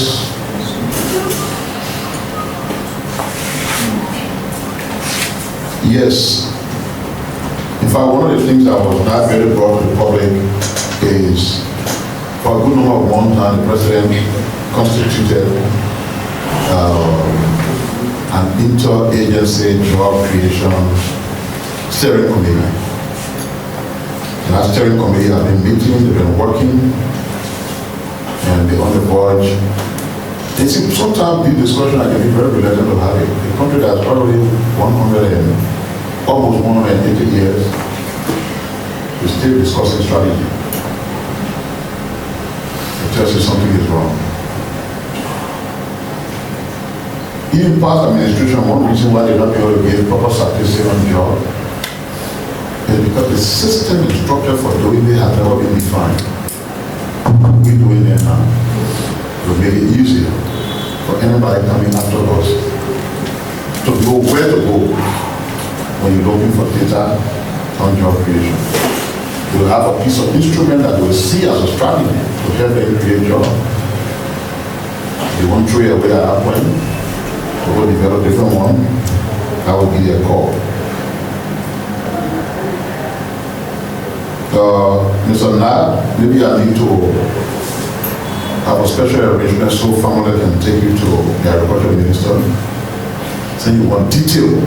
yes. In fact, one of the things that was not very brought to the public is for a good number of months now, the president constituted an inter-agency job creation steering committee. And that steering committee has been meeting, they've been working, and they're on the verge. And see, sometimes these discussions can be very reluctant to have it. A country that's already almost 180 years, we're still discussing strategy. It tells you something is wrong. Even past administration, one reason why they're not able to give proper statistics on job is because the system and structure for doing it has never been defined. We're doing it now to make it easier for anybody coming after us to know where to go when you're looking for data on job creation. You'll have a piece of instrument that will see as a strategy to help them create jobs. They won't throw away at that point, so we'll develop a different one. That will be their call. Mr. Nat, maybe I need to have a special arrangement so family can take you to the agriculture minister. Say you want detail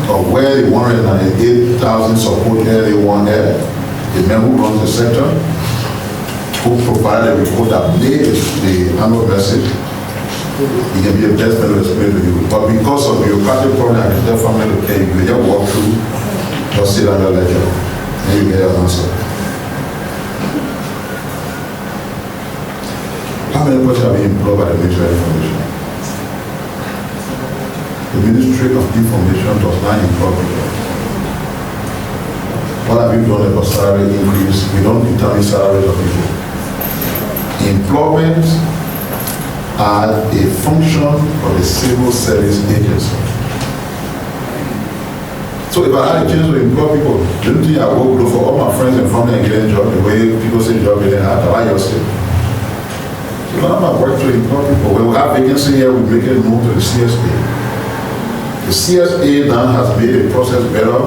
of where the 198,000 support area they want there, the man who runs the sector, who provided a report that made the annual message. He can be the best man to explain to you. But because of bureaucratic problem, I can tell family, okay, you just walk through, just sit on your ledger, and you get your answer. How many persons have been employed by the Ministry of Information? The Ministry of Information does not employ people. What have you done about salary increase? We don't determine salaries of people. Employment are a function of the civil service agency. So if I had a chance to employ people, don't think I will go for all my friends and family and get a job the way people say job in the heart, I yourself. So none of my work to employ people. When we have vacancy here, we make it move to the CSA. The CSA now has made the process better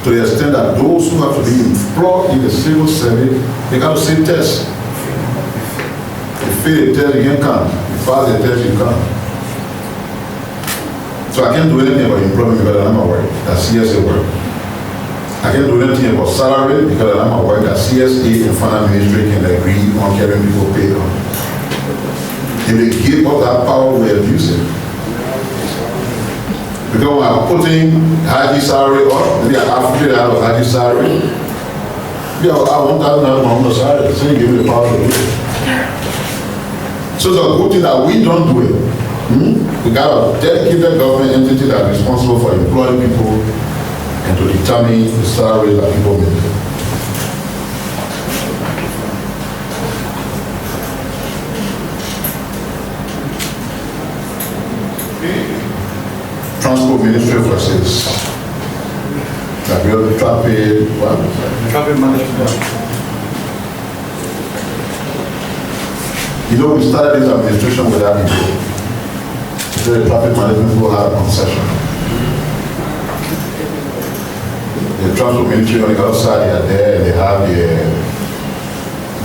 to the extent that those who have to be employed in the civil service, they got to say tests. Fail the test, you can't come. You pass the test, you come. So I can't do anything about employment because I'm at work. That's CSA work. I can't do anything about salary because I'm at work. That CSA and finance ministry can agree on getting people paid on. If they give us that power, we abuse it. Because when I'm putting high salary on, maybe I have to have a high salary. Yeah, I want that now on the salary. So you give me the power to do it. So it's a good thing that we don't do it. We got a dedicated government entity that is responsible for employing people and to determine the salary that people make. Transport Ministry versus traffic management. You know, we started this administration without people. The traffic management will have a concession. The transport ministry on the other side, they are there and they have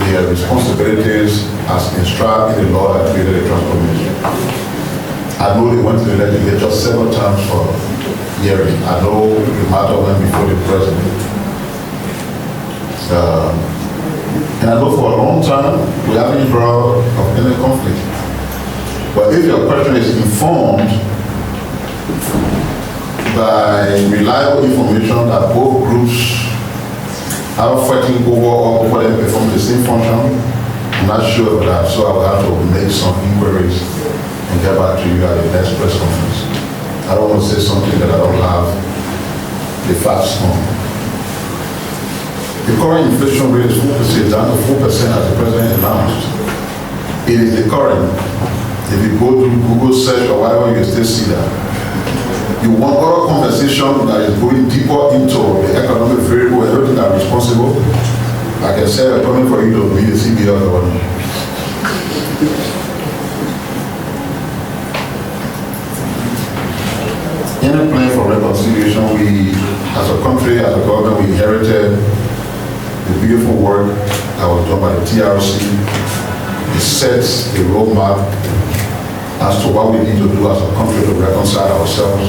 their responsibilities as inscribed in the law that created the transport ministry. I know they went to the legislature several times for hearing. I know the matter went before the president. And I know for a long time, we haven't heard of any conflict. But if your question is informed by reliable information that both groups are fighting over them perform the same function, I'm not sure of that. So I will have to make some inquiries and get back to you at the next press conference. I don't want to say something that I don't have the facts on. The current inflation rate is 4%, down to 4% as the president announced. It is the current. If you go to Google search or whatever, you can still see that. You want other conversation that is going deeper into the economic variable, everything that is responsible. I can say a comment for you to be the CBO governor. In a plan for reconciliation, we, as a country, as a government, we inherited the beautiful work that was done by the TRC. It sets a roadmap as to what we need to do as a country to reconcile ourselves.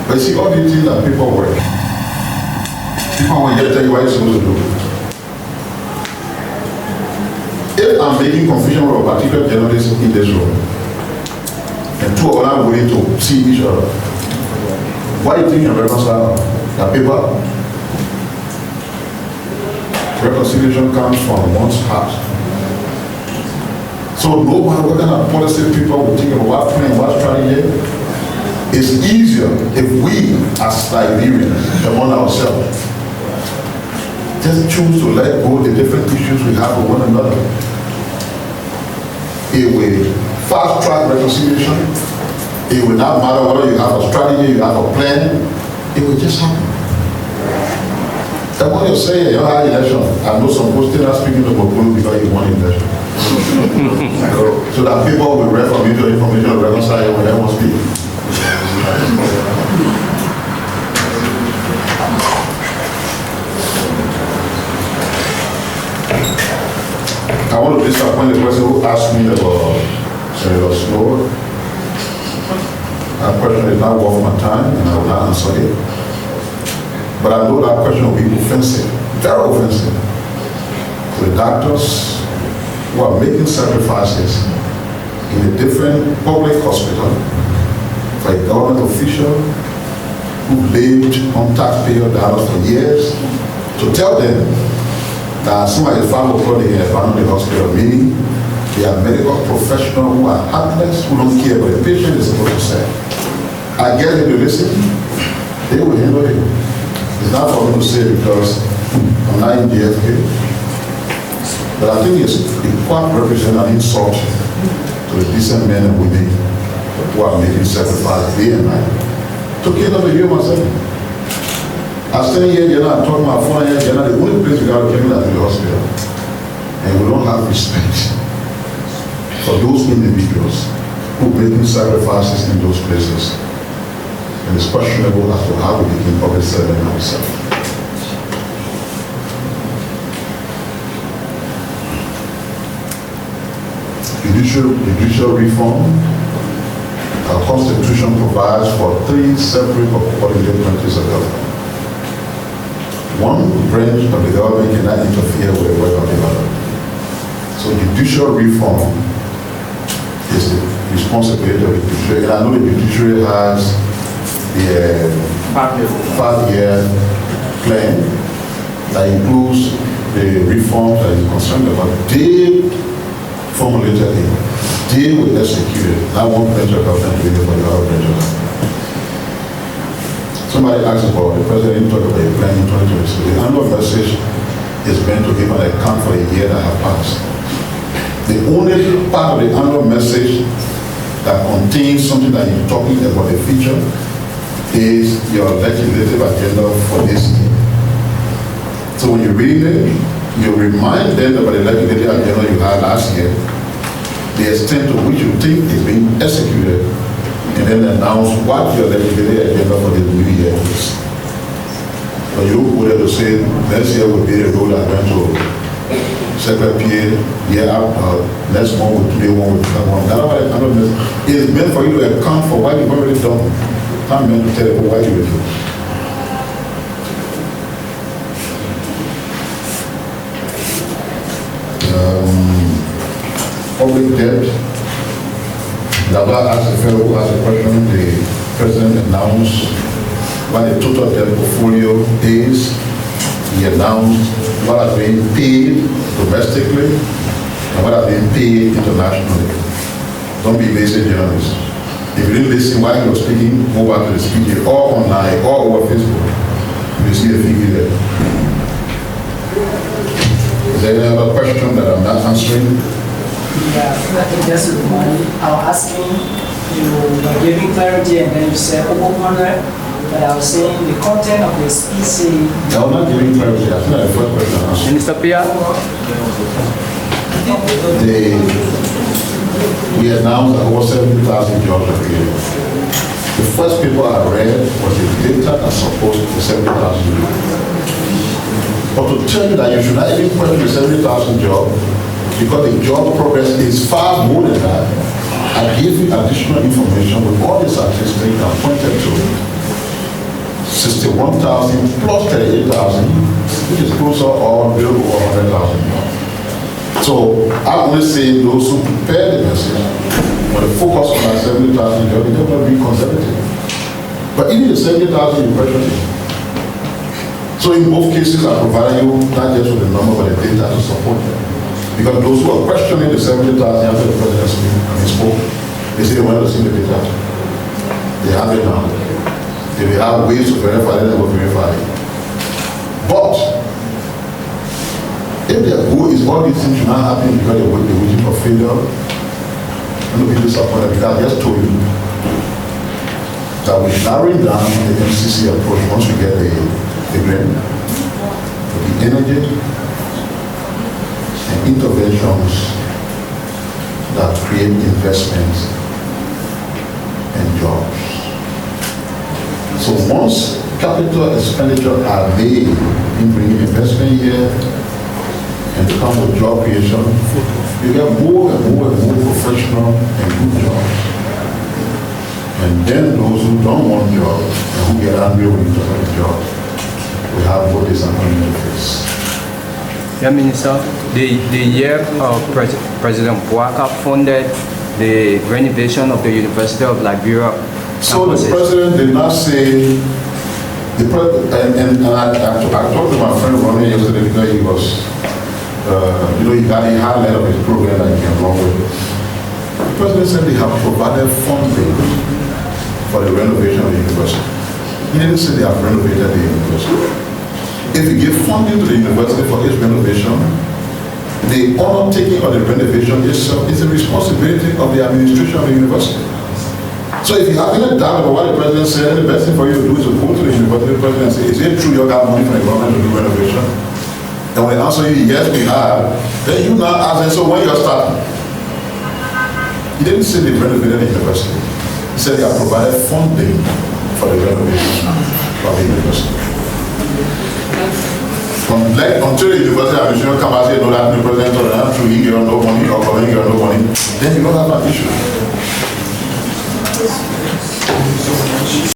But see, all these things that people work. People will get to tell you what you're supposed to do. If I'm making confusion with a particular journalist in this room, and two of them are willing to see each other, why do you think you reconcile the paper? Reconciliation comes from one's heart. So no matter what kind of policy people will think about what plan, what strategy, it's easier if we as Liberians among ourselves just choose to let go of the different issues we have with one another. It will fast track reconciliation. It will not matter whether you have a strategy, you have a plan, it will just happen. And what you're saying, you had election. I know some people still not speaking to Bokulu because you won election. So that people will read from you to information to reconcile when they won't speak. want to disappoint the person who asked me about Senator Snow. That question is not worth my time, and I will not answer it. But I know that question will be offensive, very offensive, to the doctors who are making sacrifices in a different public hospital for a government official who lived on taxpayer dollars for years, to tell them that some of the 5 o'clock they abandon the hospital, meaning they are medical professionals who are heartless, who don't care what the patient is supposed to say. I guess if you listen, they will handle it. It's not for me to say because I'm not in GFK, but I think it quite represents an insult to the decent men and women who are making sacrifices day and night to care of the human self. I stand here, I'm talking about phone here, the only place we got to come to the hospital, and we don't have respect for those individuals who are making sacrifices in those places. And it's questionable as to how we became public servant ourselves. Judicial reform. Our Constitution provides for 3 separate coordinated branches of government. One branch of the government cannot interfere with the work of the other. So judicial reform is the responsibility of the judiciary. And I know the judiciary has the 5-year plan that includes the reforms that is concerned about. They formulated it. They will execute it. Not one branch of government doing it for the other branch of government. Somebody asked about the president talked about a plan in 2022. The annual message is meant to give an account for a year that has passed. The only part of the annual message that contains something that you're talking about the future is your legislative agenda for this year. So when you read it, you remind them about the legislative agenda you had last year, the extent to which you think is being executed, and then announce what your legislative agenda for the new year is. But you don't go there to say, next year will be a road I'm going to Secretary, year after, next month will be one with one. That's why it's meant for you to account for what you've already done. Not meant to tell you what you will do. Public debt. Lava asked the fellow who asked a question, the president announced what the total debt portfolio is. He announced what has been paid domestically and what has been paid internationally. Don't be lazy journalists. If you didn't listen while he was speaking, go back to the speech or online or over Facebook. You see the figure there. Is there any other question that I'm not answering? Yeah, I think just one. I was asking, you were giving clarity and then you said over 100, but I was saying the content of the species. I was not giving clarity. I think the first question I answered. Minister Pia? We announced that over 70,000 jobs are created. The first paper I read was the data that supposed the 70,000 jobs. But to tell you that you should not even question the 70,000 jobs, because the job progress is far more than that, I gave you additional information with all the statistics I pointed to. 61,000 plus 38,000, which is closer or below 100,000 jobs. So I'm only saying those who prepare the message, but the focus on that 70,000 jobs, they're going to be conservative. But even the 70,000 you question it. So in both cases, I provide you not just with the number, but the data to support them. Because those who are questioning the 70,000 after the president spoke, they say they want to see the data. They have it now. If they have ways to verify it, they will verify it. But if their goal is all these things should not happen because they're waiting for failure, I'm going to be disappointed because I just told you that we're narrowing down the MCC approach once we get the grant, the energy and interventions that create investments and jobs. So once capital expenditure are made in bringing investment here, and it comes with job creation, you get more and more and more professional and good jobs. And then those who don't want jobs and who get angry when you talk about the job, we have both disappointment to face. Yeah, Minister, the year President Bouaka funded the renovation of the University of Liberia. So the president did not say, and I talked to my friend Ronnie yesterday because he was, he had a letter of his program that he came along with. The president said they have provided funding for the renovation of the university. He didn't say they have renovated the university. If you give funding to the university for its renovation, the undertaking of the renovation itself is the responsibility of the administration of the university. So if you have any doubt about what the president said, the best thing for you to do is to go to the university president and say, is it true you got money from the government to do renovation? And when they answer you, yes, we have, then you now ask them, so when you're starting? He didn't say they renovated the university. He said they have provided funding for the renovation of the university. Until the university administration come and say, no, that the president or not true, he got no money, or he got no money, then you don't have an issue.